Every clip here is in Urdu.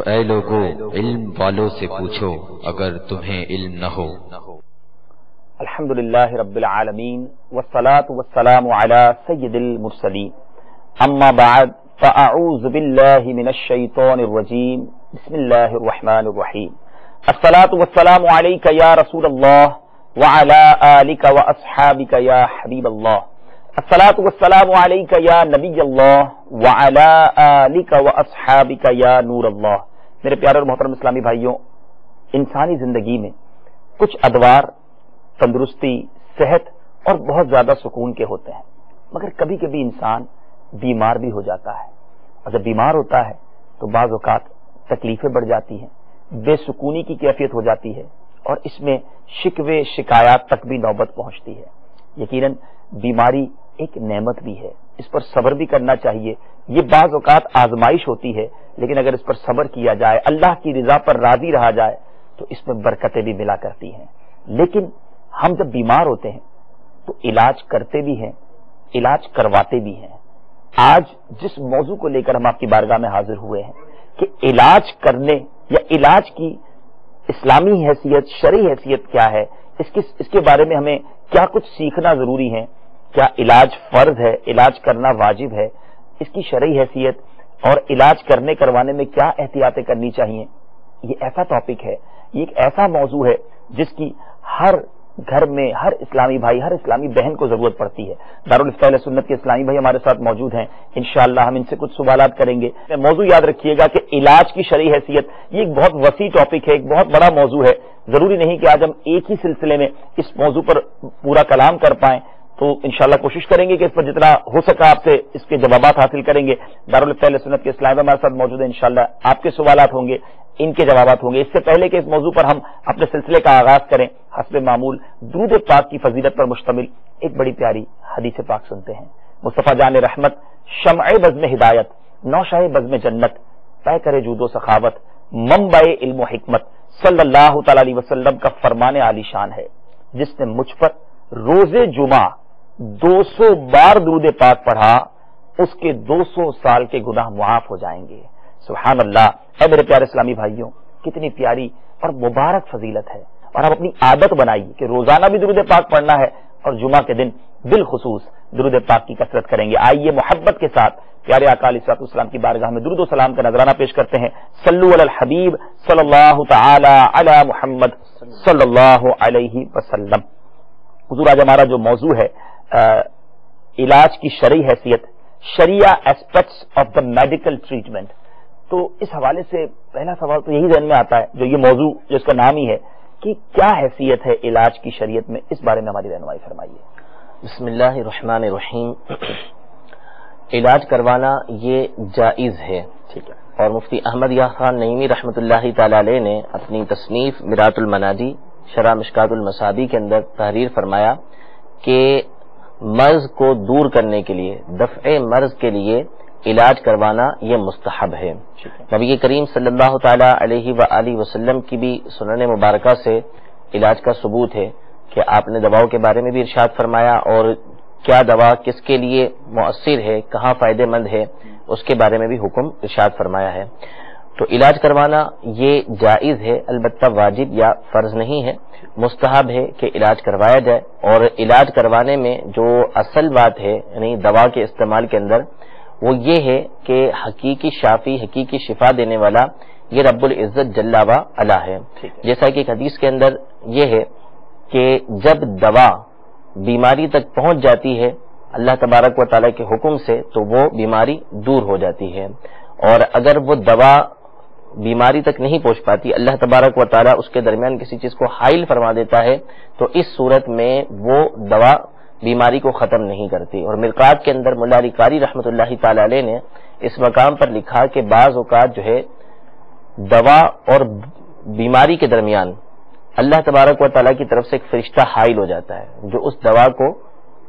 اے لوگو علم والوں سے پوچھو اگر تمہیں علم نہ ہو۔ الحمدللہ رب العالمین والصلاة والسلام علی سید المرسلین، اما بعد فاعوذ باللہ من الشیطان الرجیم، بسم اللہ الرحمن الرحیم۔ الصلاة والسلام علیک یا رسول اللہ وعلی آلک واصحابک یا حبیب اللہ، الصلاة والسلام علیک یا نبی اللہ وعلی آلک واصحابک یا نور اللہ۔ میرے پیارے اور محترم اسلامی بھائیوں، انسانی زندگی میں کچھ ادوار تندرستی، صحت اور بہت زیادہ سکون کے ہوتے ہیں، مگر کبھی کبھی انسان بیمار بھی ہو جاتا ہے، اور جب بیمار ہوتا ہے تو بعض اوقات تکلیفیں بڑھ جاتی ہیں، بے سکونی کی کیفیت ہو جاتی ہے، اور اس میں شکوے شکایات تک بھی نوبت پہنچتی ہے۔ یقیناً بیماری ایک نعمت بھی ہے، اس پر صبر بھی کرنا چاہیے۔ یہ بعض اوقات آزمائش ہوتی ہے، لیکن اگر اس پر صبر کیا جائے، اللہ کی رضا پر راضی رہا جائے تو اس میں برکتیں بھی ملا کرتی ہیں۔ لیکن ہم جب بیمار ہوتے ہیں تو علاج کرتے بھی ہیں، علاج کرواتے بھی ہیں۔ آج جس موضوع کو لے کر ہم آپ کی بارگاہ میں حاضر ہوئے ہیں کہ علاج کرنے یا علاج کی اسلامی حیثیت، شرعی حیثیت کیا ہے، اس کے بارے میں ہمیں کیا کچھ سیکھنا ضروری ہے، کیا علاج فرض ہے، علاج کرنا واجب ہے، اس کی شرعی حیثیت اور علاج کرنے کروانے میں کیا احتیاطیں کرنی چاہیے، یہ ایسا ٹاپک ہے، یہ ایک ایسا موضوع ہے جس کی ہر گھر میں ہر اسلامی بھائی، ہر اسلامی بہن کو ضرورت پڑتی ہے۔ دارالفتہ اہل سنت کے اسلامی بھائی ہمارے ساتھ موجود ہیں، انشاءاللہ ہم ان سے کچھ سوالات کریں گے۔ موضوع یاد رکھیے گا کہ علاج کی شرعی حیثیت یہ ایک بہت وسیع ٹاپک ہے، ایک بہت بڑا موضوع ہے۔ ضروری نہیں کہ آج ہم ایک ہی سلسلے میں اس موضوع پر پورا کلام کر پائیں، تو انشاءاللہ کوشش کریں گے کہ اس پر جتنا ہو سکا آپ سے اس کے جوابات حاصل کریں گے۔ دارالفتہ اہل سنت کے اسلامی بھائی ہمارے ساتھ موجود ہیں، انشاءاللہ آپ کے سوالات ہوں گے، ان کے جوابات ہوں گے۔ اس سے پہلے کہ اس موضوع پر ہم اپنے سلسلے کا آغاز کریں، حسب معمول درود پاک کی فضیلت پر مشتمل ایک بڑی پیاری حدیث پاک سنتے ہیں۔ مصطفیٰ جان رحمت، شمع بزم ہدایت، نوشہ بزم جنت، طے کرے جود و سخاوت، منبع علم و حکمت، صلی اللہ تعالی علیہ وسلم کا فرمان عالی شان ہے، جس نے مجھ پر روز جمعہ 200 بار درود پاک پڑھا، اس کے 200 سال کے گناہ معاف ہو جائیں گے۔ سبحان اللہ۔ اے میرے پیارے اسلامی بھائیوں، کتنی پیاری اور مبارک فضیلت ہے، اور آپ اپنی عادت بنائیے کہ روزانہ بھی درود پاک پڑھنا ہے، اور جمعہ کے دن بالخصوص درود پاک کی کثرت کریں گے۔ آئیے محبت کے ساتھ پیارے آقا علیہ الصلوۃ والسلام کی بارگاہ میں درود و سلام کا نذرانہ پیش کرتے ہیں۔ صلو علی الحبیب صلی اللہ تعالی علی محمد صلی اللہ علیہ وسلم۔ حضور، آج ہمارا جو موضوع ہے علاج کی شرعی حیثیت، شریعہ aspects of the medical treatment, تو اس حوالے سے پہلا سوال تو یہی ذہن میں آتا ہے، جو یہ موضوع جو اس کا نام ہی ہے، کہ کیا حیثیت ہے علاج کی شریعت میں، اس بارے میں ہماری رہنمائی فرمائیے۔ بسم اللہ الرحمن الرحیم۔ علاج کروانا یہ جائز ہے، ٹھیک ہے، اور مفتی احمد یحییٰ خان نعیمی رحمۃ اللہ تعالی علیہ نے اپنی تصنیف مرآۃ المنادی شرح مشکاۃ المصابیح کے اندر تحریر فرمایا کہ مرض کو دور کرنے کے لیے، دفع مرض کے لیے علاج کروانا یہ مستحب ہے۔ نبی کریم صلی اللہ تعالی علیہ وآلہ وسلم کی بھی سنن مبارکہ سے علاج کا ثبوت ہے کہ آپ نے دواؤں کے بارے میں بھی ارشاد فرمایا، اور کیا دوا کس کے لیے مؤثر ہے، کہاں فائدہ مند ہے، اس کے بارے میں بھی حکم ارشاد فرمایا ہے۔ تو علاج کروانا یہ جائز ہے، البتہ واجب یا فرض نہیں ہے، مستحب ہے کہ علاج کروایا جائے۔ اور علاج کروانے میں جو اصل بات ہے، یعنی دوا کے استعمال کے اندر، وہ یہ ہے کہ حقیقی شافی، حقیقی شفا دینے والا یہ رب العزت جل و علا ہے۔ جیسا کہ ایک حدیث کے اندر یہ ہے کہ جب دوا بیماری تک پہنچ جاتی ہے اللہ تبارک و تعالیٰ کے حکم سے، تو وہ بیماری دور ہو جاتی ہے، اور اگر وہ دوا بیماری تک نہیں پہنچ پاتی، اللہ تبارک و تعالیٰ اس کے درمیان کسی چیز کو حائل فرما دیتا ہے، تو اس صورت میں وہ دوا بیماری کو ختم نہیں کرتی۔ اور مرقات کے اندر مولا علی قاری رحمۃ اللہ تعالی علیہ نے اس مقام پر لکھا کہ بعض اوقات جو ہے دوا اور بیماری کے درمیان اللہ تبارک و تعالیٰ کی طرف سے ایک فرشتہ حائل ہو جاتا ہے، جو اس دوا کو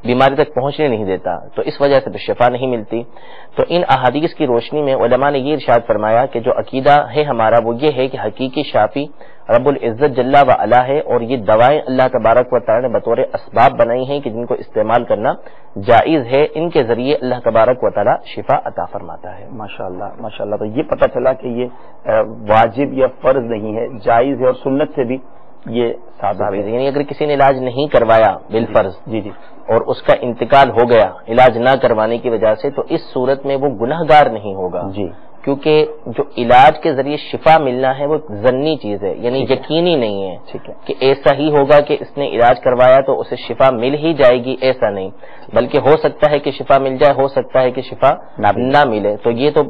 بیماری تک پہنچنے نہیں دیتا، تو اس وجہ سے شفا نہیں ملتی۔ تو ان احادیث کی روشنی میں علماء نے یہ ارشاد فرمایا کہ جو عقیدہ ہے ہمارا وہ یہ ہے کہ حقیقی شافی رب العزت جل و علا ہے، اور یہ دوائیں اللہ تبارک و تعالی نے بطور اسباب بنائی ہیں کہ جن کو استعمال کرنا جائز ہے، ان کے ذریعے اللہ تبارک و تعالی شفا عطا فرماتا ہے۔ ماشاءاللہ ماشاءاللہ۔ تو یہ پتہ چلا کہ یہ واجب یا فرض نہیں ہے، جائز ہے، اور سنت سے بھی یہ ثابت ہے. یعنی اگر کسی نے علاج نہیں کروایا بالفرض جی جی اور اس کا انتقال ہو گیا علاج نہ کروانے کی وجہ سے، تو اس صورت میں وہ گنہگار نہیں ہوگا جی، کیونکہ جو علاج کے ذریعے شفا ملنا ہے وہ ضنی چیز ہے، یعنی یقینی نہیں ہے ٹھیک ہے کہ ایسا ہی ہوگا کہ اس نے علاج کروایا تو اسے شفا مل ہی جائے گی، ایسا نہیں، بلکہ ہو سکتا ہے کہ شفا مل جائے، ہو سکتا ہے کہ شفا نہ ملے. تو یہ تو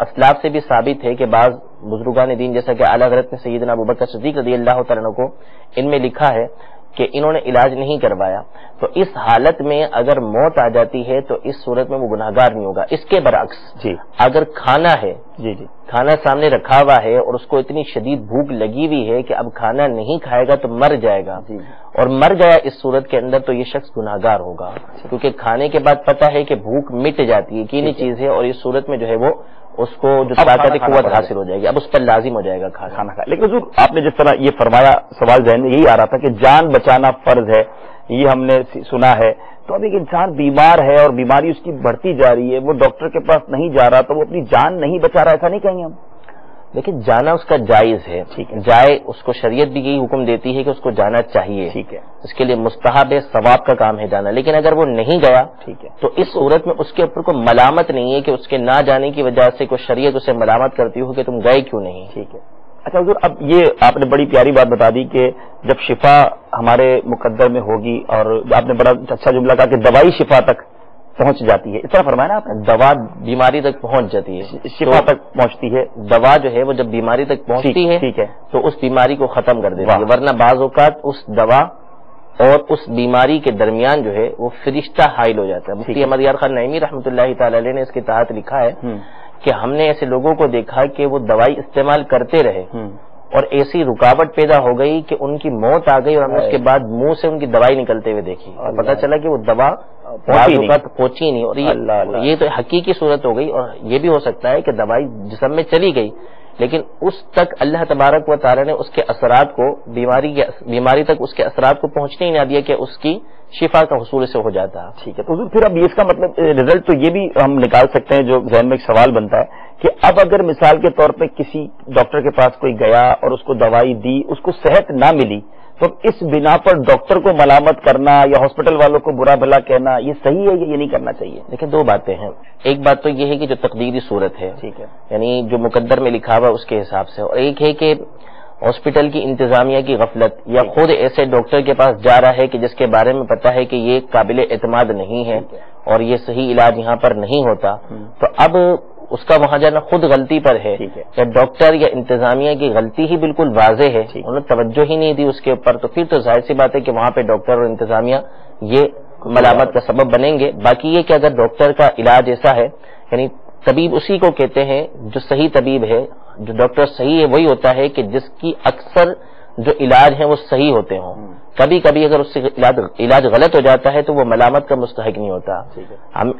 اسلاف سے بھی ثابت ہے کہ بعض بزرگان دین جیسا کہ اعلیٰ حضرت نے سیدنا ابوبکر صدیق رضی اللہ تعالیٰ عنہ کو ان میں لکھا ہے کہ انہوں نے علاج نہیں کروایا، تو اس حالت میں اگر موت آ جاتی ہے تو اس صورت میں وہ گناہگار نہیں ہوگا. اس کے برعکس جی، اگر کھانا ہے، جی جی کھانا سامنے رکھا ہوا ہے اور اس کو اتنی شدید بھوک لگی ہوئی ہے کہ اب کھانا نہیں کھائے گا تو مر جائے گا، جی اور مر گیا اس صورت کے اندر، تو یہ شخص گناہگار ہوگا، کیونکہ کھانے کے بعد پتہ ہے کہ بھوک مٹ جاتی ہے، یقینی چیز ہے، اور اس صورت میں جو ہے وہ اس کو جو طاقت قوت حاصل ہو جائے گی، اب اس پر لازم ہو جائے گا کھانا کھا. لیکن حضور آپ نے جس طرح یہ فرمایا، سوال ذہن میں یہی آ رہا تھا کہ جان بچانا فرض ہے، یہ ہم نے سنا ہے، تو اب ایک انسان بیمار ہے اور بیماری اس کی بڑھتی جا رہی ہے، وہ ڈاکٹر کے پاس نہیں جا رہا تو وہ اپنی جان نہیں بچا رہا، ایسا نہیں کہیں ہم؟ لیکن جانا اس کا جائز ہے، ٹھیک ہے، جائے اس کو شریعت بھی یہی حکم دیتی ہے کہ اس کو جانا چاہیے، ٹھیک ہے، اس کے لیے مستحب ہے، ثواب کا کام ہے جانا. لیکن اگر وہ نہیں گیا ٹھیک ہے، تو اس صورت میں اس کے اوپر کوئی ملامت نہیں ہے کہ اس کے نہ جانے کی وجہ سے کوئی شریعت اسے ملامت کرتی ہو کہ تم گئے کیوں نہیں. ٹھیک ہے. اچھا حضور، اب یہ آپ نے بڑی پیاری بات بتا دی کہ جب شفا ہمارے مقدر میں ہوگی، اور آپ نے بڑا اچھا جملہ کہا کہ دوائی شفا تک پہنچ جاتی ہے، اس طرح فرمایا نا آپ نے، دوا بیماری تک پہنچ جاتی ہے، شفا تک پہنچتی ہے، دوا جو ہے وہ جب بیماری تک پہنچتی ہے ٹھیک ہے، تو اس بیماری کو ختم کر دیتی ہے، ورنہ بعض اوقات اس دوا اور اس بیماری کے درمیان جو ہے وہ فرشتہ حائل ہو جاتا ہے. مفتی احمد یار خان نعیمی رحمۃ اللہ تعالی علیہ نے اس کے تحت لکھا ہے کہ ہم نے ایسے لوگوں کو دیکھا کہ وہ دوائی استعمال کرتے رہے اور ایسی رکاوٹ پیدا ہو گئی کہ ان کی موت آ گئی، اور ہم نے اس کے بعد منہ سے ان کی دوائی نکلتے ہوئے دیکھی، پتہ چلا کہ وہ دوا پہنچی نہیں، اور یہ تو حقیقی صورت ہو گئی. اور یہ بھی ہو سکتا ہے کہ دوائی جسم میں چلی گئی لیکن اس تک اللہ تبارک و تعالی نے اس کے اثرات کو بیماری تک اس کے اثرات کو پہنچنے ہی نہ دیا کہ اس کی شفا کا حصول سے ہو جاتا. ٹھیک ہے. تو پھر اب اس کا مطلب رزلٹ تو یہ بھی ہم نکال سکتے ہیں، جو ذہن میں ایک سوال بنتا ہے کہ اب اگر مثال کے طور پہ کسی ڈاکٹر کے پاس کوئی گیا اور اس کو دوائی دی، اس کو صحت نہ ملی، تو اس بنا پر ڈاکٹر کو ملامت کرنا یا ہاسپٹل والوں کو برا بھلا کہنا یہ صحیح ہے یا یہ نہیں کرنا چاہیے؟ دیکھیں دو باتیں ہیں، ایک بات تو یہ ہے کہ جو تقدیری صورت ہے، ٹھیک ہے، یعنی جو مقدر میں لکھا ہوا اس کے حساب سے، اور ایک ہے کہ ہاسپٹل کی انتظامیہ کی غفلت یا خود ایسے ڈاکٹر کے پاس جا رہا ہے کہ جس کے بارے میں پتا ہے کہ یہ قابل اعتماد نہیں ہے اور یہ صحیح علاج یہاں پر نہیں ہوتا، تو اب اس کا وہاں جانا خود غلطی پر ہے یا ڈاکٹر یا انتظامیہ کی غلطی ہی بالکل واضح ہے، انہوں نے توجہ ہی نہیں دی اس کے اوپر، تو پھر تو ظاہر سی بات ہے کہ وہاں پہ ڈاکٹر اور انتظامیہ یہ ملامت کا سبب بنیں گے. باقی یہ کہ اگر ڈاکٹر کا علاج ایسا ہے، یعنی طبیب اسی کو کہتے ہیں جو صحیح طبیب ہے، جو ڈاکٹر صحیح ہے وہی ہوتا ہے کہ جس کی اکثر جو علاج ہیں وہ صحیح ہوتے ہوں. کبھی کبھی اگر اس سے علاج غلط ہو جاتا ہے تو وہ ملامت کا مستحق نہیں ہوتا. ہم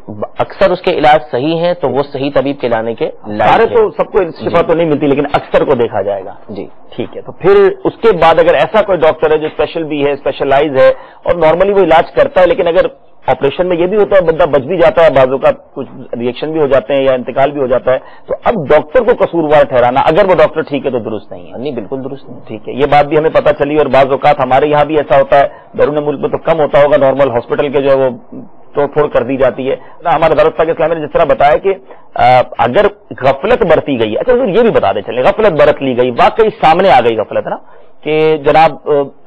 اکثر اس کے علاج صحیح ہیں تو وہ صحیح طبیب کہلانے کے سارے تو سب کو شفا تو نہیں ملتی لیکن اکثر کو دیکھا جائے گا. جی ٹھیک ہے. تو پھر اس کے بعد اگر ایسا کوئی ڈاکٹر ہے جو اسپیشل بھی ہے، اسپیشلائز ہے اور نارملی وہ علاج کرتا ہے، لیکن اگر آپریشن میں یہ بھی ہوتا ہے بندہ بچ بھی جاتا ہے، بعضوں کا کچھ ریئیکشن بھی ہو جاتے ہیں یا انتقال بھی ہو جاتا ہے، تو اب ڈاکٹر کو قصوروار ٹھہرانا اگر وہ ڈاکٹر ٹھیک ہے تو درست نہیں ہے؟ نہیں، بالکل درست نہیں. ٹھیک ہے. یہ بات بھی ہمیں پتہ چلی، اور بعض اوقات ہمارے یہاں بھی ایسا ہوتا ہے، بیرون ملک میں تو کم ہوتا ہوگا، نارمل ہاسپٹل کے جو ہے وہ توڑ پھوڑ کر دی جاتی ہے. ہمارے دارالعلوم پاک اسلامیہ نے جس طرح بتایا کہ اگر غفلت برتی گئی، اچھا یہ بھی بتا دیں چلیں، غفلت برت لی گئی، واقعی سامنے آ گئی غفلت نا کہ جناب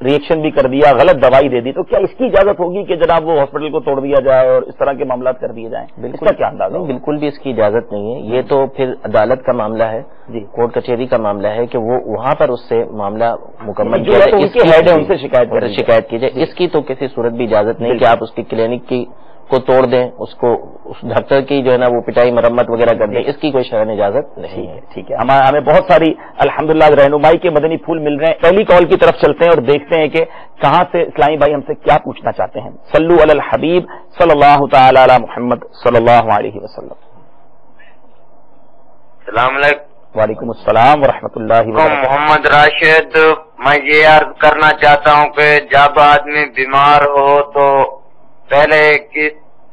ریئیکشن بھی کر دیا، غلط دوائی دے دی، تو کیا اس کی اجازت ہوگی کہ جناب وہ ہاسپٹل کو توڑ دیا جائے اور اس طرح کے معاملات کر دیے جائیں؟ اس کا کیا اندازہ؟ بالکل بھی اس کی اجازت نہیں ہے. یہ تو پھر عدالت کا معاملہ ہے، جی کورٹ کچہری کا معاملہ ہے کہ وہ وہاں پر اس سے معاملہ مکمل کیا جائے، اس کے ہیڈ ہے ان سے شکایت کی جائے. اس کی تو کسی صورت بھی اجازت نہیں کہ آپ اس کی کلینک کی کو توڑ دیں، اس کو اس ڈاکٹر کی جو ہے نا وہ پٹائی مرمت وغیرہ کر دیں، اس کی کوئی شرعی اجازت نہیں ہے. ٹھیک ہے. ہمیں بہت ساری الحمدللہ رہنمائی کے مدنی پھول مل رہے ہیں. پہلی کال کی طرف چلتے ہیں اور دیکھتے ہیں کہ کہاں سے اسلامی بھائی ہم سے کیا پوچھنا چاہتے ہیں. صلو علی الحبیب صلی اللہ تعالی علی محمد صلی اللہ علیہ وسلم. السلام علیکم. وعلیکم السلام ورحمۃ اللہ وبرکاتہ. محمد راشد، میں یہ عرض کرنا چاہتا ہوں کہ جب آدمی بیمار ہو تو پہلے کس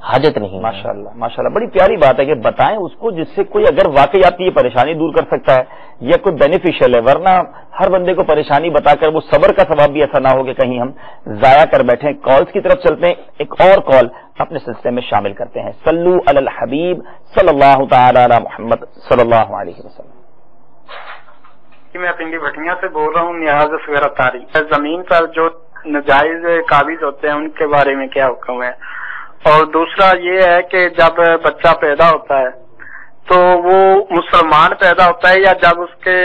حاجت نہیں. ماشاءاللہ ماشاءاللہ، بڑی پیاری بات ہے کہ بتائیں اس کو جس سے کوئی اگر واقعی آپ کی یہ پریشانی دور کر سکتا ہے یا کوئی بینیفیشل ہے، ورنہ ہر بندے کو پریشانی بتا کر وہ صبر کا ثواب بھی ایسا نہ ہو کہ کہیں ہم ضائع کر بیٹھیں. کالز کی طرف چلتے ہیں، ایک اور کال اپنے سلسلے میں شامل کرتے ہیں. صلو علی الحبیب صلی اللہ تعالی علی محمد صلی اللہ علیہ وسلم. میں پنڈی بھٹیاں سے بول رہا ہوں، نیاز وغیرہ تاریخ زمین پر جو ناجائز قابض ہوتے ہیں ان کے بارے میں کیا حکم ہے؟ اور دوسرا یہ ہے کہ جب بچہ پیدا ہوتا ہے تو وہ مسلمان پیدا ہوتا ہے یا جب اس کے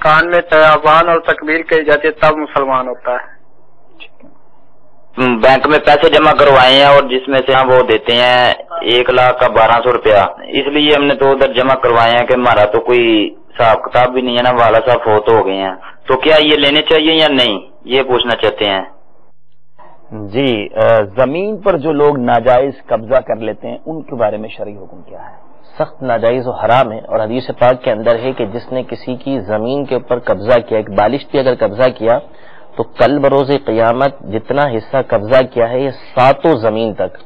کان میں اذان اور تکبیر کہی جاتی ہے تب مسلمان ہوتا ہے؟ بینک میں پیسے جمع کروائے ہیں اور جس میں سے ہم وہ دیتے ہیں 1,00,000 کا 1,200 روپیہ، اس لیے ہم نے تو ادھر جمع کروائے ہیں کہ ہمارا تو کوئی حساب کتاب بھی نہیں ہے نا، والا صاحب فوت ہو گئے ہیں، تو کیا یہ لینے چاہیے یا نہیں، یہ پوچھنا چاہتے ہیں. جی، زمین پر جو لوگ ناجائز قبضہ کر لیتے ہیں ان کے بارے میں شرعی حکم کیا ہے؟ سخت ناجائز و حرام ہے، اور حدیث پاک کے اندر ہے کہ جس نے کسی کی زمین کے اوپر قبضہ کیا، ایک بالشت پہ اگر قبضہ کیا تو کل بروز قیامت جتنا حصہ قبضہ کیا ہے یہ 7 زمین تک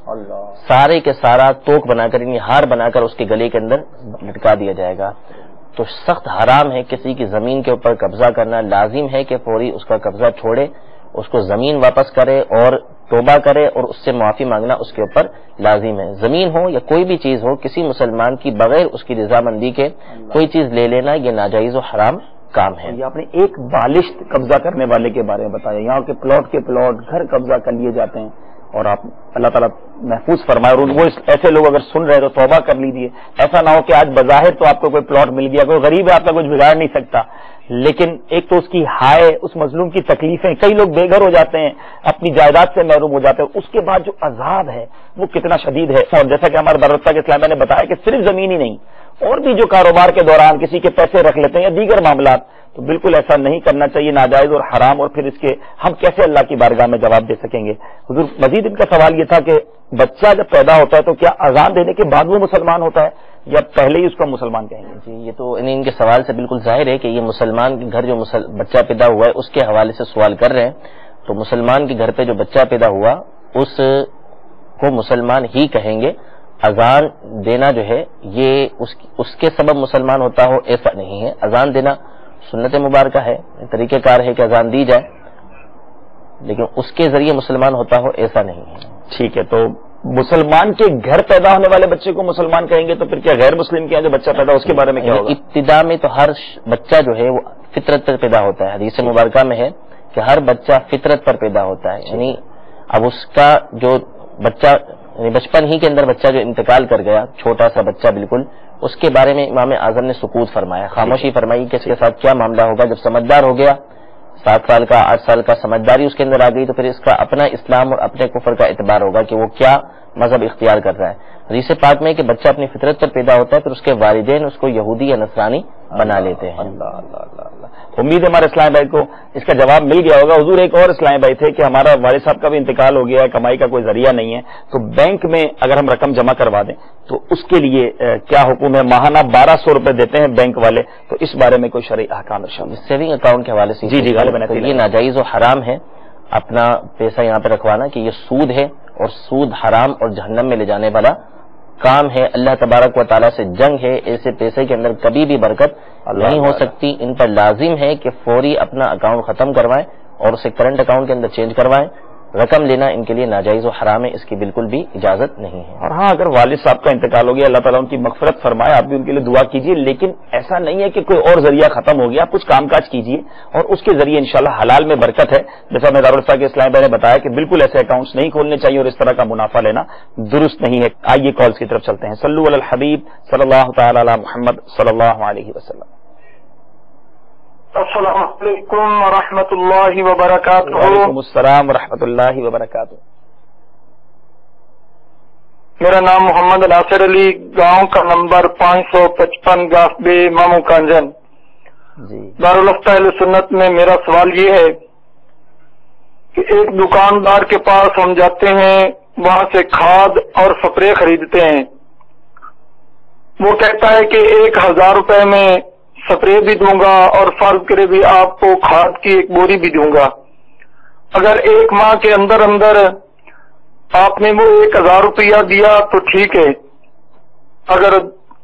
سارے کے سارا توک بنا کر، یعنی ہار بنا کر اس کے گلے کے اندر لٹکا دیا جائے گا. تو سخت حرام ہے کسی کی زمین کے اوپر قبضہ کرنا. لازم ہے کہ فوری اس کا قبضہ چھوڑے، اس کو زمین واپس کرے اور توبہ کرے اور اس سے معافی مانگنا اس کے اوپر لازم ہے. زمین ہو یا کوئی بھی چیز ہو، کسی مسلمان کی بغیر اس کی رضامندی کے کوئی چیز لے لینا یہ ناجائز و حرام کام ہے. یہ آپ نے ایک بالشت قبضہ کرنے والے کے بارے میں بتایا، یہاں کے پلاٹ گھر قبضہ کر لیے جاتے ہیں، اور آپ اللہ تعالیٰ محفوظ فرمائے. اور وہ ایسے لوگ اگر سن رہے تو توبہ کر لیجیے. ایسا نہ ہو کہ آج بظاہر تو آپ کو کوئی پلاٹ مل گیا، کوئی غریب ہے آپ کا کچھ بگاڑ نہیں سکتا، لیکن ایک تو اس کی ہائے، اس مظلوم کی تکلیفیں، کئی لوگ بے گھر ہو جاتے ہیں، اپنی جائیداد سے محروم ہو جاتے ہیں، اس کے بعد جو عذاب ہے وہ کتنا شدید ہے. اور جیسا کہ ہمارے دارالفتہ کے اسلامیہ نے بتایا کہ صرف زمین ہی نہیں، اور بھی جو کاروبار کے دوران کسی کے پیسے رکھ لیتے ہیں یا دیگر معاملات، تو بالکل ایسا نہیں کرنا چاہیے، ناجائز اور حرام. اور پھر اس کے ہم کیسے اللہ کی بارگاہ میں جواب دے سکیں گے؟ حضور مزید ان کا سوال یہ تھا کہ بچہ جب پیدا ہوتا ہے تو کیا اذان دینے کے بعد وہ مسلمان ہوتا ہے یا پہلے ہی اس کو مسلمان کہیں گے؟ جی، یہ تو ان کے سوال سے بالکل ظاہر ہے کہ یہ مسلمان کے گھر جو بچہ پیدا ہوا ہے اس کے حوالے سے سوال کر رہے ہیں. تو مسلمان کے گھر پہ جو بچہ پیدا ہوا اس کو مسلمان ہی کہیں گے. اذان دینا جو ہے یہ اس کے سبب مسلمان ہوتا ہو ایسا نہیں ہے. اذان دینا سنت مبارکہ ہے، طریقہ کار ہے کہ اذان دی جائے، لیکن اس کے ذریعے مسلمان ہوتا ہو ایسا نہیں ہے. ٹھیک ہے، تو مسلمان کے گھر پیدا ہونے والے بچے کو مسلمان کہیں گے، تو پھر کیا غیر مسلم کے جو بچہ پیدا اس کے بارے میں کیا ہوگا؟ ابتدا میں تو ہر بچہ جو ہے وہ فطرت پر پیدا ہوتا ہے. حدیث مبارکہ میں ہے کہ ہر بچہ فطرت پر پیدا ہوتا ہے، یعنی اب اس کا جو بچہ یعنی بچپن ہی کے اندر بچہ جو انتقال کر گیا، چھوٹا سا بچہ بالکل، اس کے بارے میں امام اعظم نے سکوت فرمایا، خاموشی فرمائی کہ اس کے ساتھ کیا معاملہ ہوگا. جب سمجھدار ہو گیا، 7 سال کا 8 سال کا سمجھداری اس کے اندر آ گئی، تو پھر اس کا اپنا اسلام اور اپنے کفر کا اعتبار ہوگا کہ وہ کیا مذہب اختیار کر رہا ہے. حدیث پاک میں کہ بچہ اپنی فطرت پر پیدا ہوتا ہے، پھر اس کے والدین اس کو یہودی یا نصرانی بنا لیتے ہیں. اللہ اللہ اللہ اللہ. امید ہے ہمارے اسلام بھائی کو اس کا جواب مل گیا ہوگا. حضور ایک اور اسلام بھائی تھے کہ ہمارا والد صاحب کا بھی انتقال ہو گیا ہے، کمائی کا کوئی ذریعہ نہیں ہے، تو بینک میں اگر ہم رقم جمع کروا دیں تو اس کے لیے کیا حکم ہے؟ ماہانہ 1200 روپے دیتے ہیں بینک والے، تو اس بارے میں کوئی شرعی احکام ارشاد؟ سیونگ اکاؤنٹ کے حوالے سے جی غالباً یہ ناجائز و حرام ہے اپنا پیسہ یہاں پہ رکھوانا، کہ یہ سود ہے اور سود حرام اور جہنم میں لے جانے والا کام ہے. اللہ تبارک و تعالیٰ سے جنگ ہے، ایسے پیسے کے اندر کبھی بھی برکت نہیں ہو سکتی. ان پر لازم ہے کہ فوری اپنا اکاؤنٹ ختم کروائیں اور اسے کرنٹ اکاؤنٹ کے اندر چینج کروائیں. رقم لینا ان کے لیے ناجائز و حرام ہے، اس کی بالکل بھی اجازت نہیں ہے. اور ہاں، اگر والد صاحب کا انتقال ہو گیا، اللہ تعالیٰ ان کی مغفرت فرمائے، آپ بھی ان کے لیے دعا کیجیے، لیکن ایسا نہیں ہے کہ کوئی اور ذریعہ ختم ہو گیا. آپ کچھ کام کاج کیجیے اور اس کے ذریعے انشاءاللہ حلال میں برکت ہے. جیسا میں دارالفتہ کے اسلام بھائی نے بتایا کہ بالکل ایسے اکاؤنٹس نہیں کھولنے چاہیے اور اس طرح کا منافع لینا درست نہیں ہے. آئیے کالز کی طرف چلتے ہیں. صلو علی الحبیب صلی اللہ تعالی علی محمد صلی اللہ علیہ وسلم. السلام علیکم ورحمۃ اللہ وبرکاتہ. وعلیکم السلام ورحمۃ اللہ وبرکاتہ. میرا نام محمد ناصر علی، گاؤں کا نمبر 555 گاف بے مامو کانجن. دارالفتہ اہل سنت میں میرا سوال یہ ہے کہ ایک دکاندار کے پاس ہم جاتے ہیں، وہاں سے کھاد اور سپرے خریدتے ہیں. وہ کہتا ہے کہ 1000 روپے میں سپرے بھی دوں گا اور فرض کرے بھی آپ کو کھاد کی ایک بوری بھی دوں گا. اگر 1 ماہ کے اندر اندر آپ نے وہ 1000 روپیہ دیا تو ٹھیک ہے، اگر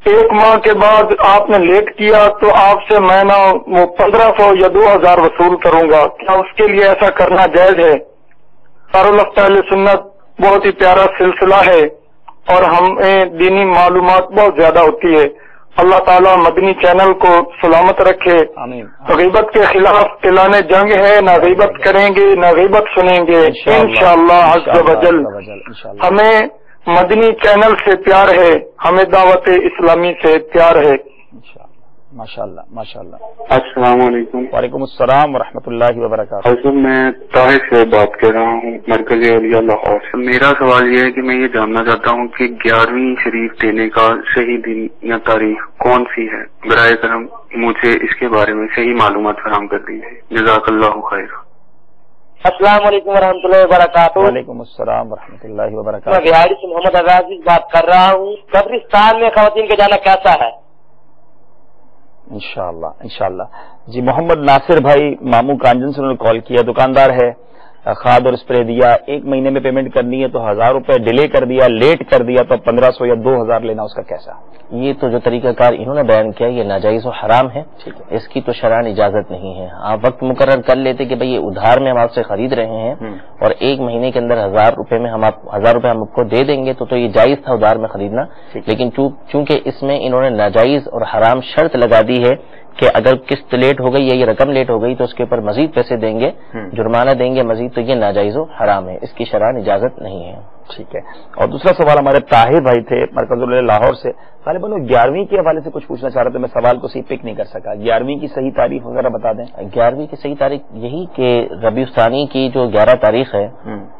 1 ماہ کے بعد آپ نے لیٹ کیا تو آپ سے میں نہ وہ 1500 یا 2000 وصول کروں گا، کیا اس کے لیے ایسا کرنا جائز ہے؟ دارالفتہ اہل سنت بہت ہی پیارا سلسلہ ہے اور ہمیں دینی معلومات بہت زیادہ ہوتی ہے۔ اللہ تعالیٰ مدنی چینل کو سلامت رکھے۔ غیبت کے خلاف اعلان جنگ ہے، نہ غیبت کریں گے نہ غیبت سنیں گے انشاءاللہ عز و جل۔ ہمیں مدنی چینل سے پیار ہے، ہمیں دعوت اسلامی سے پیار ہے۔ ماشاءاللہ ماشاءاللہ۔ السلام علیکم۔ وعلیکم السلام ورحمۃ اللہ وبرکاتہ۔ حضرت میں طاہر سے بات کر رہا ہوں، مرکز اولیاء لاہور سے۔ میرا سوال یہ ہے کہ میں یہ جاننا چاہتا ہوں کہ 11ویں شریف دینے کا صحیح دن یا تاریخ کون سی ہے؟ برائے کرم مجھے اس کے بارے میں صحیح معلومات فراہم کر دیجیے، جزاک اللہ خیر۔ السلام علیکم ورحمۃ اللہ وبرکاتہ۔ وعلیکم السلام ورحمۃ اللہ میں وبرکاتہ۔ بہاری سے محمد عزیز بات کر رہا ہوں۔ قبرستان میں خواتین کے جانا کیسا ہے؟ انشاءاللہ انشاءاللہ۔ جی محمد ناصر بھائی مامو کانجن سے انہوں نے کال کیا، دکاندار ہے، کھاد اور اسپرے دیا، 1 مہینے میں پیمنٹ کرنی ہے تو 1000 روپے ڈیلے کر دیا، لیٹ کر دیا تو 1500 یا 2000 لینا، اس کا کیسا؟ یہ تو جو طریقہ کار انہوں نے بیان کیا یہ ناجائز و حرام ہے، اس کی تو شرعاً اجازت نہیں ہے۔ آپ وقت مقرر کر لیتے کہ بھئی یہ ادھار میں ہم آپ سے خرید رہے ہیں اور 1 مہینے کے اندر 1000 روپے میں 1000 روپے ہم آپ کو دے دیں گے تو یہ جائز تھا ادھار میں خریدنا، لیکن چونکہ اس میں انہوں نے ناجائز اور حرام شرط لگا دی ہے کہ اگر قسط لیٹ ہو گئی یا یہ رقم لیٹ ہو گئی تو اس کے اوپر مزید پیسے دیں گے، جرمانہ دیں گے مزید، تو یہ ناجائز و حرام ہے، اس کی شرعاً اجازت نہیں ہے۔ ٹھیک ہے۔ اور دوسرا سوال ہمارے طاہر بھائی تھے مرکز اللہ لاہور سے، غالباً وہ 11ویں کے حوالے سے کچھ پوچھنا چاہ رہے تھے، میں سوال کو صحیح پک نہیں کر سکا۔ 11ویں کی صحیح تاریخ وغیرہ بتا دیں۔ 11ویں کی صحیح تاریخ یہی کہ ربیع الثانی کی جو 11 تاریخ ہے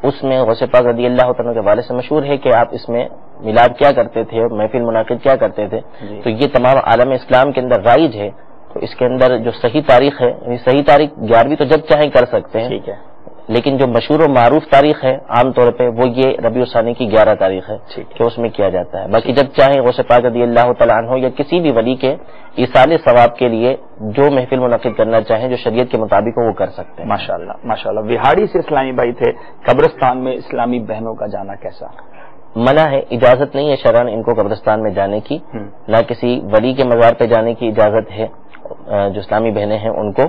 اس میں غوث پاک رضی اللہ تعالیٰ کے حوالے سے مشہور ہے کہ آپ اس میں میلاد کیا کرتے تھے اور محفل منعقد کیا کرتے تھے، تو یہ تمام عالم اسلام کے اندر رائج ہے، تو اس کے اندر جو صحیح تاریخ ہے، صحیح تاریخ 11ویں تو جب چاہیں کر سکتے ہیں، ٹھیک ہے، لیکن جو مشہور و معروف تاریخ ہے عام طور پہ وہ یہ ربیع الثانی کی 11 تاریخ ہے کہ اس میں کیا جاتا ہے۔ باقی جب چاہیں غوث پاک رضی اللہ تعالیٰ عنہ یا کسی بھی ولی کے ایصال ثواب کے لیے جو محفل منعقد کرنا چاہیں جو شریعت کے مطابق ہو وہ کر سکتے ہیں۔ ماشاءاللہ ماشاءاللہ۔ بہاڑی سے اسلامی بھائی تھے، قبرستان میں اسلامی بہنوں کا جانا کیسا؟ منع ہے، اجازت نہیں ہے شرعاً ان کو قبرستان میں جانے کی، نہ کسی ولی کے مزار پہ جانے کی اجازت ہے جو اسلامی بہنیں ہیں ان کو،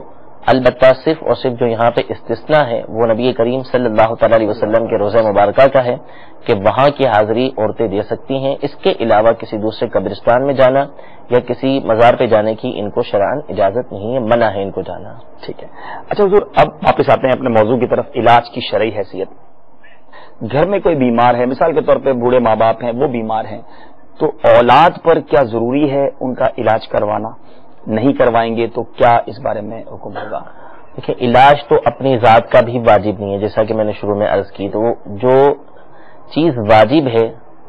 البتہ صرف اور صرف جو یہاں پہ استثناء ہے وہ نبی کریم صلی اللہ تعالی علیہ وسلم کے روضہ مبارکہ کا ہے کہ وہاں کی حاضری عورتیں دے سکتی ہیں، اس کے علاوہ کسی دوسرے قبرستان میں جانا یا کسی مزار پہ جانے کی ان کو شرعاً اجازت نہیں ہے، منع ہے ان کو جانا۔ ٹھیک ہے۔ اچھا حضور، اب واپس آتے ہیں اپنے موضوع کی طرف، علاج کی شرعی حیثیت۔ گھر میں کوئی بیمار ہے، مثال کے طور پہ بوڑھے ماں باپ ہیں، وہ بیمار ہیں، تو اولاد پر کیا ضروری ہے ان کا علاج کروانا؟ نہیں کروائیں گے تو کیا اس بارے میں حکم ہوگا؟ دیکھیں، علاج تو اپنی ذات کا بھی واجب نہیں ہے، جیسا کہ میں نے شروع میں عرض کی، تو جو چیز واجب ہے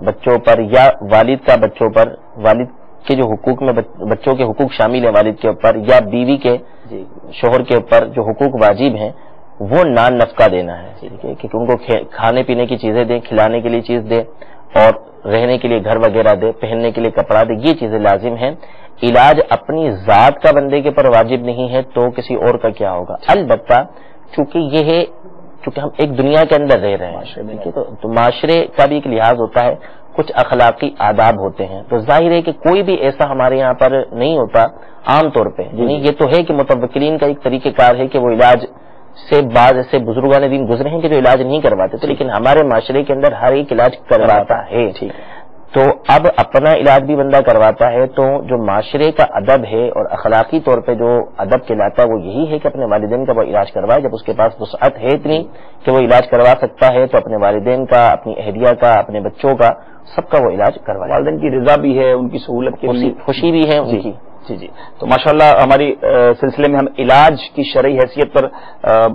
بچوں پر یا والد کا بچوں پر، والد کے جو حقوق میں بچوں کے حقوق شامل ہیں والد کے اوپر، یا بیوی کے شوہر کے اوپر جو حقوق واجب ہیں وہ نان نفقہ دینا ہے، ٹھیک ہے، کہ ان کو کھانے پینے کی چیزیں دیں، کھلانے کے لیے چیز دیں، اور رہنے کے لیے گھر وغیرہ دے، پہننے کے لیے کپڑا دے، یہ چیزیں لازم ہیں۔ علاج اپنی ذات کا بندے کے پر واجب نہیں ہے تو کسی اور کا کیا ہوگا؟ البتہ چونکہ یہ ہے، چونکہ ہم ایک دنیا کے اندر رہ رہے ہیں، تو معاشرے کا بھی ایک لحاظ ہوتا ہے، کچھ اخلاقی آداب ہوتے ہیں، تو ظاہر ہے کہ کوئی بھی ایسا ہمارے یہاں پر نہیں ہوتا عام طور پہ، یعنی یہ تو ہے کہ متوکلین کا ایک طریقہ کار ہے کہ وہ علاج سے بعض ایسے بزرگان دین گزرے ہیں کہ جو علاج نہیں کرواتے تھے، لیکن ہمارے معاشرے کے اندر ہر ایک علاج کرواتا ہے، تو اب اپنا علاج بھی بندہ کرواتا ہے، تو جو معاشرے کا ادب ہے اور اخلاقی طور پہ جو ادب کہلاتا ہے وہ یہی ہے کہ اپنے والدین کا وہ علاج کروائے، جب اس کے پاس وسعت ہے اتنی کہ وہ علاج کروا سکتا ہے تو اپنے والدین کا، اپنی اہلیہ کا، اپنے بچوں کا، سب کا وہ علاج کروائے۔ والدین کی رضا بھی ہے، ان کی سہولت کے لیے خوشی بھی ہے ان کی۔ جی تو ماشاءاللہ ہماری سلسلے میں ہم علاج کی شرعی حیثیت پر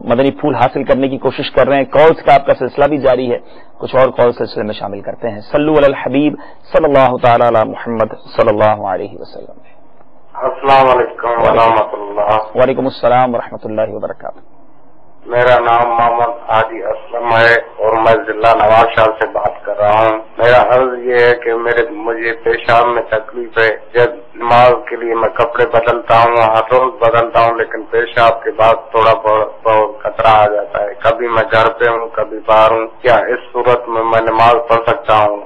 مدنی پھول حاصل کرنے کی کوشش کر رہے ہیں، کالز کا آپ کا سلسلہ بھی جاری ہے، کچھ اور کال سلسلے میں شامل کرتے ہیں۔ صلو علی الحبیب صلی اللہ تعالی علی محمد صلی اللہ علیہ وسلم۔ السلام علیکم ورحمۃ اللہ۔ وعلیکم السلام ورحمۃ اللہ وبرکاتہ۔ میرا نام محمد حاجی اسلم ہے اور میں ضلع نوابشاہ سے بات کر رہا ہوں. میرا عرض یہ ہے کہ مجھے پیشاب میں تکلیف ہے. جب نماز کے لیے میں کپڑے بدلتا ہوں، ہر روز بدلتا ہوں، لیکن پیشاب کے بعد تھوڑا بہت قطرہ آ جاتا ہے. کبھی میں گھر پہ ہوں، کبھی باہر ہوں. کیا اس صورت میں نماز پڑھ سکتا ہوں؟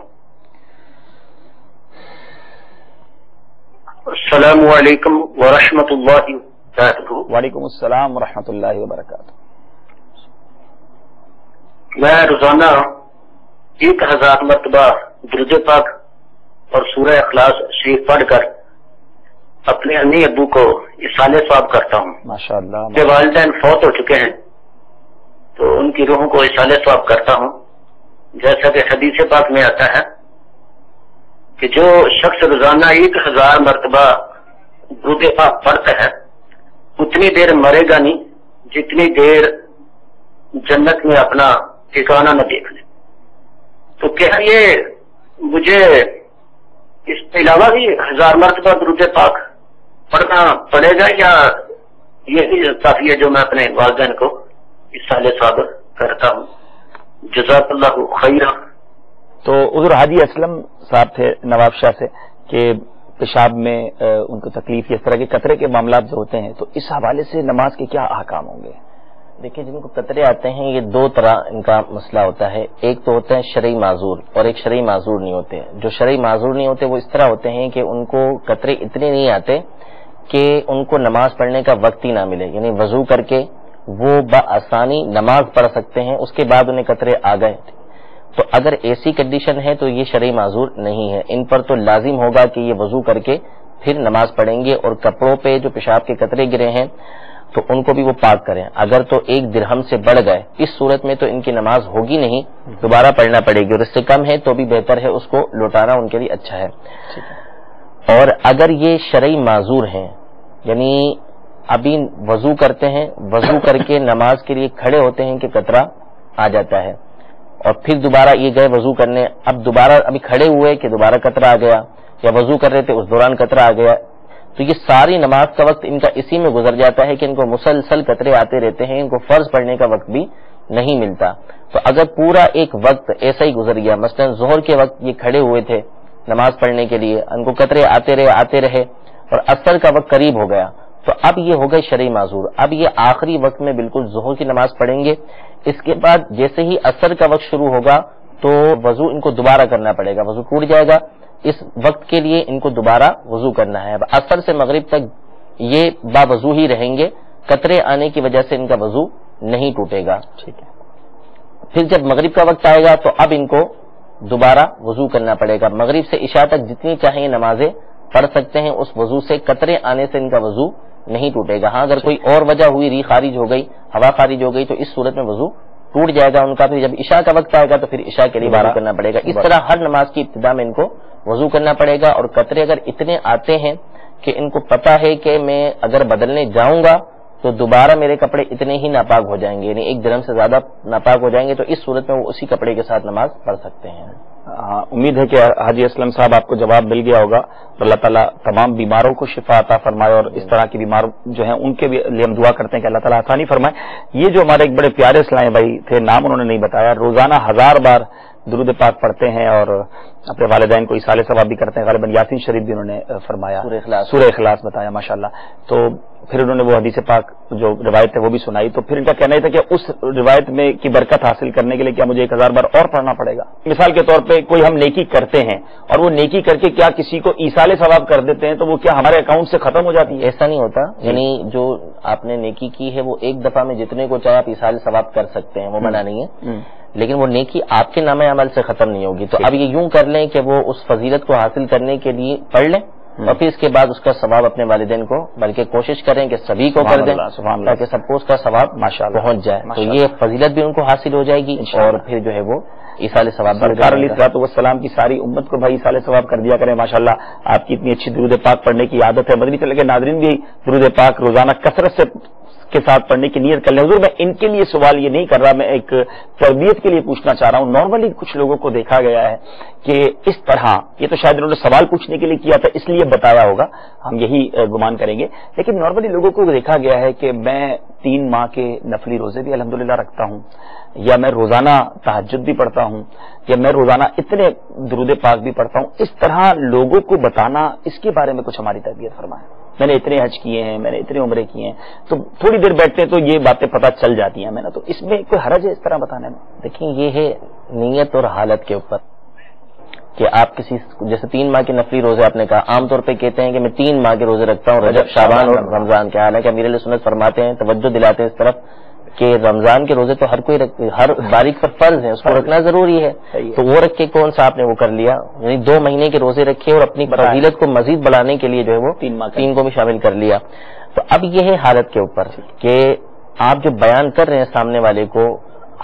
السلام علیکم ورحمۃ اللہ وبرکاتہ. وعلیکم السلام ورحمۃ اللہ وبرکاتہ. میں روزانہ 1000 مرتبہ درود پاک اور سورہ اخلاص شریف پڑھ کر اپنے امی ابو کو اصالہ ثواب کرتا ہوں. ماشاءاللہ. کہ والدین فوت ہو چکے ہیں تو ان کی روحوں کو اصالہ ثواب کرتا ہوں. جیسا کہ حدیث پاک میں آتا ہے کہ جو شخص روزانہ 1000 مرتبہ درود پاک پڑھتا ہے اتنی دیر مرے گا نہیں جتنی دیر جنت میں اپنا ٹھکانہ نہ دیکھ لے. تو کیا یہ مجھے اس کے علاوہ بھی 1000 مرتبہ درود پاک پڑھنا پڑے گا یا یہی کافی ہے جو میں اپنے والدین کو اصالہ ثواب کرتا ہوں؟ جزاک اللہ خیرہ. تو حضور حاجی اسلم صاحب تھے نواب شاہ سے کہ پیشاب میں ان کو تکلیف اس طرح کے قطرے کے معاملات جو ہوتے ہیں، تو اس حوالے سے نماز کے کیا احکام ہوں گے؟ دیکھیں، جن کو قطرے آتے ہیں یہ دو طرح ان کا مسئلہ ہوتا ہے. ایک تو ہوتا ہے شرعی معذور اور ایک شرعی معذور نہیں ہوتے. جو شرعی معذور نہیں ہوتے وہ اس طرح ہوتے ہیں کہ ان کو قطرے اتنے نہیں آتے کہ ان کو نماز پڑھنے کا وقت ہی نہ ملے، یعنی وضو کر کے وہ بآسانی نماز پڑھ سکتے ہیں، اس کے بعد انہیں قطرے آ گئے. تو اگر ایسی کنڈیشن ہے تو یہ شرعی معذور نہیں ہے. ان پر تو لازم ہوگا کہ یہ وضو کر کے پھر نماز پڑھیں گے، اور کپڑوں پہ جو پیشاب کے قطرے گرے ہیں تو ان کو بھی وہ پاک کریں. اگر تو 1 درہم سے بڑھ گئے اس صورت میں تو ان کی نماز ہوگی نہیں، دوبارہ پڑھنا پڑے گی، اور اس سے کم ہے تو بھی بہتر ہے اس کو لوٹانا ان کے لیے اچھا ہے. اور اگر یہ شرعی معذور ہیں، یعنی ابھی وضو کرتے ہیں، وضو کر کے نماز کے لیے کھڑے ہوتے ہیں کہ قطرہ آ جاتا ہے، اور پھر دوبارہ یہ گئے وضو کرنے، اب دوبارہ ابھی کھڑے ہوئے کہ دوبارہ قطرہ آ گیا، یا وضو کر رہے تھے اس دوران قطرہ آ گیا، تو یہ ساری نماز کا وقت ان کا اسی میں گزر جاتا ہے کہ ان کو مسلسل قطرے آتے رہتے ہیں، ان کو فرض پڑھنے کا وقت بھی نہیں ملتا. تو اگر پورا ایک وقت ایسا ہی گزر گیا، مثلا ظہر کے وقت یہ کھڑے ہوئے تھے نماز پڑھنے کے لیے، ان کو قطرے آتے رہے اور عصر کا وقت قریب ہو گیا، تو اب یہ ہو گئے شرعی معذور. اب یہ آخری وقت میں بالکل ظہر کی نماز پڑھیں گے. اس کے بعد جیسے ہی عصر کا وقت شروع ہوگا تو وضو ان کو دوبارہ کرنا پڑے گا، وضو ٹوٹ جائے گا، اس وقت کے لیے ان کو دوبارہ وضو کرنا ہے. اب عصر سے مغرب تک یہ باوضو ہی رہیں گے، قطرے آنے کی وجہ سے ان کا وضو نہیں ٹوٹے گا. ٹھیک ہے. پھر جب مغرب کا وقت آئے گا تو اب ان کو دوبارہ وضو کرنا پڑے گا. مغرب سے عشاء تک جتنی چاہیں نمازیں پڑھ سکتے ہیں، اس وضو سے قطرے آنے سے ان کا وضو نہیں ٹوٹے گا. ہاں اگر کوئی اور وجہ ہوئی، ری خارج ہو گئی، ہوا خارج ہو گئی، تو اس صورت میں وضو ٹوٹ جائے گا ان کا. پھر جب عشاء کا وقت آئے گا تو پھر عشاء کے لیے وضو کرنا پڑے گا. اس طرح ہر نماز کی ابتدا میں ان کو وضو کرنا پڑے گا. اور قطرے اگر اتنے آتے ہیں کہ ان کو پتا ہے کہ میں اگر بدلنے جاؤں گا تو دوبارہ میرے کپڑے اتنے ہی ناپاک ہو جائیں گے، یعنی 1 درہم سے زیادہ ناپاک ہو جائیں گے، تو اس صورت میں وہ اسی کپڑے کے ساتھ نماز پڑھ سکتے ہیں. امید ہے کہ حاجی اسلم صاحب آپ کو جواب مل گیا ہوگا. اللہ تعالیٰ تمام بیماروں کو شفا عطا فرمائے، اور اس طرح کے بیمار جو ہیں ان کے لیے ہم دعا کرتے ہیں کہ اللہ تعالیٰ آسانی فرمائے. یہ جو ہمارے ایک بڑے پیارے اسلام بھائی تھے، نام انہوں نے نہیں بتایا، روزانہ 1000 بار درود پاک پڑھتے ہیں اور اپنے والدین کو اصالہ ثواب بھی کرتے ہیں. غالباً یاسین شریف بھی انہوں نے فرمایا، سورہ اخلاص بتایا ماشاءاللہ. تو پھر انہوں نے وہ حدیث پاک جو روایت ہے وہ بھی سنائی. تو پھر ان کا کہنا یہ تھا کہ اس روایت میں کی برکت حاصل کرنے کے لیے کیا مجھے 1000 بار اور پڑھنا پڑے گا؟ مثال کے طور پہ کوئی ہم نیکی کرتے ہیں اور وہ نیکی کر کے کیا کسی کو ایصال ثواب کر دیتے ہیں تو وہ کیا ہمارے اکاؤنٹ سے ختم ہو جاتی ہے؟ ایسا نہیں ہوتا. یعنی جو آپ نے نیکی کی ہے وہ ایک دفعہ میں جتنے کو چاہے آپ ایصال ثواب کر سکتے ہیں، وہ منع نہیں ہے، لیکن وہ نیکی آپ کے نام عمل سے ختم نہیں ہوگی. تو اب یہ یوں کر لیں کہ وہ اس فضیلت کو حاصل کرنے کے لیے پڑھ لیں اور پھر اس کے بعد اس کا ثواب اپنے والدین کو، بلکہ کوشش کریں کہ سبھی کو کر دیں تاکہ سب کو اس کا ثواب پہنچ جائے. تو یہ فضیلت بھی ان کو حاصل ہو جائے گی اور پھر جو ہے وہ ایصال ثواب. سرکار علیہ الصلوۃ والسلام کی ساری امت کو بھائی ایصال ثواب کر دیا کریں. ماشاءاللہ آپ کی اتنی اچھی درود پاک پڑھنے کی عادت ہے. مدنی چینل کے ناظرین بھی درود پاک روزانہ کثرت سے کے ساتھ پڑھنے کی نیت کر لیں. حضور میں ان کے لیے سوال یہ نہیں کر رہا, میں ایک تربیت کے لیے پوچھنا چاہ رہا ہوں. نارملی کچھ لوگوں کو دیکھا گیا ہے کہ اس طرح, یہ تو شاید انہوں نے سوال پوچھنے کے لیے کیا تھا اس لیے بتایا ہوگا, ہم یہی گمان کریں گے, لیکن نارملی لوگوں کو دیکھا گیا ہے کہ میں 3 ماہ کے نفلی روزے بھی الحمدللہ رکھتا ہوں, یا میں روزانہ تہجد بھی پڑھتا ہوں, یا میں روزانہ اتنے درود پاک بھی پڑھتا ہوں. اس طرح لوگوں کو بتانا, اس کے بارے میں کچھ ہماری تربیت فرمائے. میں نے اتنے حج کیے ہیں, میں نے اتنے عمرے کیے ہیں, تو تھوڑی دیر بیٹھتے ہیں تو یہ باتیں پتہ چل جاتی ہیں. میں نے تو اس میں کوئی حرج ہے اس طرح بتانے میں؟ دیکھیں, یہ ہے نیت اور حالت کے اوپر کہ آپ کسی, جیسے 3 ماہ کے نفلی روزے آپ نے کہا, عام طور پہ کہتے ہیں کہ میں 3 ماہ کے روزے رکھتا ہوں, رجب, شعبان اور رمضان کے. حالانکہ امیر علیہ سنت فرماتے ہیں, توجہ دلاتے ہیں اس طرف کہ رمضان کے روزے تو ہر کوئی ہر باریک پر فرض ہے, اس کو رکھنا ضروری ہے. تو وہ رکھ کے کون سا آپ نے وہ کر لیا, یعنی 2 مہینے کے روزے رکھے اور اپنی فضیلت کو مزید بڑھانے کے لیے جو ہے وہ 3 کو بھی شامل کر لیا. تو اب یہ ہے حالت کے اوپر کہ آپ جو بیان کر رہے ہیں سامنے والے کو,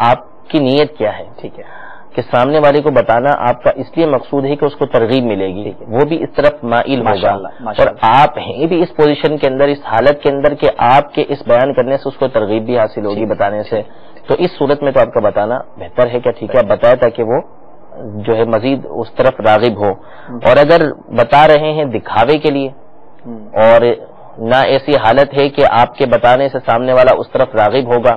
آپ کی نیت کیا ہے. ٹھیک ہے, کہ سامنے والے کو بتانا آپ کا اس لیے مقصود ہے کہ اس کو ترغیب ملے گی, وہ بھی اس طرف مائل ہوگا, اور آپ ہیں بھی اس پوزیشن کے اندر, اس حالت کے اندر کہ آپ کے اس بیان کرنے سے اس کو ترغیب بھی حاصل ہوگی بتانے سے. تو اس صورت میں تو آپ کا بتانا بہتر ہے. کیا ٹھیک ہے, آپ بتائیں تاکہ وہ جو ہے مزید اس طرف راغب ہو. اور اگر بتا رہے ہیں دکھاوے کے لیے اور نہ ایسی حالت ہے کہ آپ کے بتانے سے سامنے والا اس طرف راغب ہوگا,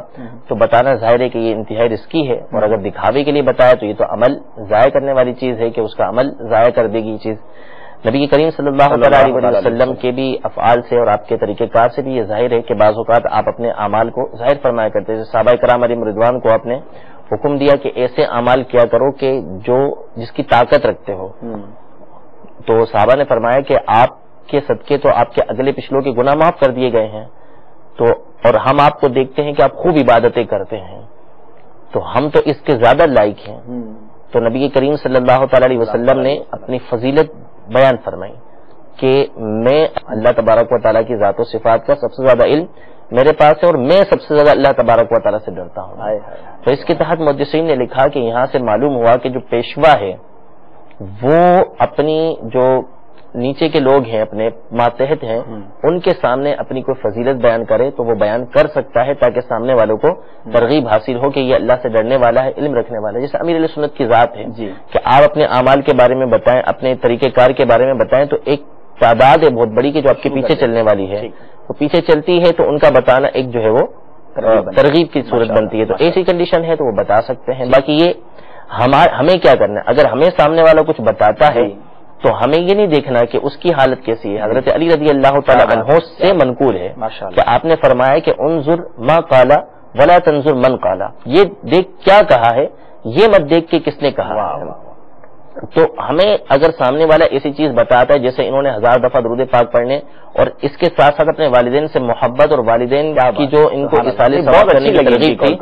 تو بتانا ظاہر ہے کہ یہ انتہائی رسکی ہے. اور اگر دکھاوے کے لیے بتایا تو یہ تو عمل ضائع کرنے والی چیز ہے کہ اس کا عمل ضائع کر دے گی یہ چیز. نبی کریم صلی اللہ علیہ وسلم کے بھی افعال سے اور آپ کے طریقہ کار سے بھی یہ ظاہر ہے کہ بعض اوقات آپ اپنے اعمال کو ظاہر فرمایا کرتے ہیں. صحابہ کرام علیہم رضوان کو آپ نے حکم دیا کہ ایسے اعمال کیا کرو کہ جس کی طاقت رکھتے ہو. تو صحابہ نے فرمایا کہ آپ کے صدقے تو آپ کے اگلے پچھلوں کے گناہ معاف کر دیے گئے ہیں, تو اور ہم آپ کو دیکھتے ہیں کہ آپ خوب عبادتیں کرتے ہیں, تو ہم تو اس کے زیادہ لائق ہیں. تو نبی کریم صلی اللہ تعالی علیہ وسلم نے اپنی فضیلت بیان فرمائی کہ میں اللہ تبارک و تعالیٰ کی ذات و صفات کا سب سے زیادہ علم میرے پاس ہے, اور میں سب سے زیادہ اللہ تبارک و تعالیٰ سے ڈرتا ہوں. تو اس کے تحت محدثین نے لکھا کہ یہاں سے معلوم ہوا کہ جو پیشوا ہے وہ اپنی جو نیچے کے لوگ ہیں, اپنے ماتحت ہیں, ان کے سامنے اپنی کوئی فضیلت بیان کرے تو وہ بیان کر سکتا ہے تاکہ سامنے والوں کو ترغیب حاصل ہو کہ یہ اللہ سے ڈرنے والا ہے, علم رکھنے والا ہے. جیسے امیر علیہ سنت کی ذات ہے کہ آپ اپنے اعمال کے بارے میں بتائیں, اپنے طریقہ کار کے بارے میں بتائیں, تو ایک تعداد ہے بہت بڑی کہ جو آپ کے پیچھے چلنے والی ہے, وہ پیچھے چلتی ہے, تو ان کا بتانا ایک جو ہے وہ ترغیب کی صورت بنتی ہے. تو ایسی کنڈیشن ہے تو وہ بتا سکتے ہیں. باقی یہ ہمیں کیا کرنا ہے, اگر ہمیں سامنے والا کچھ بتاتا ہے تو ہمیں یہ نہیں دیکھنا کہ اس کی حالت کیسی ہے. حضرت علی رضی اللہ تعالیٰ عنہ سے منقول ہے کہ آپ نے فرمایا کہ انظر ما قال ولا تنظر من قال, یہ دیکھ کیا کہا ہے, یہ مت دیکھ کے کس نے کہا. تو ہمیں اگر سامنے والا ایسی چیز بتاتا ہے, جیسے انہوں نے 1000 دفعہ درود پاک پڑھنے اور اس کے ساتھ ساتھ اپنے والدین سے محبت اور والدین کی جو ان کو اصالے ثواب کرنے کی ترغیب تھی,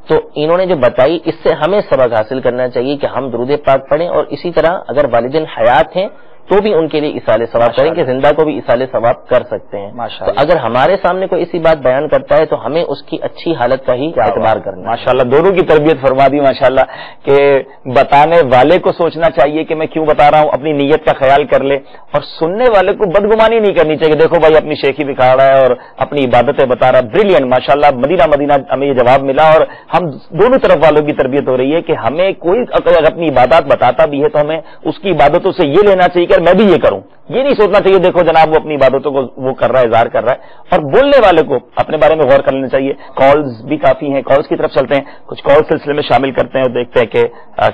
تو انہوں نے جو بتائی اس سے ہمیں سبق حاصل کرنا چاہیے کہ ہم درود پاک پڑھیں, اور اسی طرح اگر والدین حیات ہیں تو بھی ان کے لیے اصالے ثواب کریں کہ زندہ کو بھی اصالے ثواب کر سکتے ہیں. تو اگر ہمارے سامنے کوئی اسی بات بیان کرتا ہے تو ہمیں اس کی اچھی حالت کا ہی اعتبار کرنا. ماشاءاللہ دونوں کی تربیت فرما دی ماشاءاللہ, کہ بتانے والے کو سوچنا چاہیے کہ میں کیوں بتا رہا ہوں, اپنی نیت کا خیال کر لے, اور سننے والے کو بدگمانی نہیں کرنی چاہیے. دیکھو بھائی اپنی شیخی دکھا رہا ہے اور اپنی عبادتیں بتا رہا ہے, بریلینٹ ماشاءاللہ. مدینہ ہمیں یہ جواب ملا, اور ہم دونوں طرف والوں کی تربیت ہو رہی ہے کہ ہمیں کوئی اگر اپنی عبادات بتاتا بھی ہے تو ہمیں اس کی عبادتوں سے یہ لینا چاہیے کہ میں بھی یہ کروں. یہ نہیں سوچنا چاہیے دیکھو جناب وہ اپنی عبادتوں کو وہ کر رہا ہے, اظہار کر رہا ہے. اور بولنے والے کو اپنے بارے میں غور کر لینا چاہیے. کالز بھی کافی ہیں, کالز کی طرف چلتے ہیں, کچھ کال سلسلے میں شامل کرتے ہیں اور دیکھتے ہیں کہ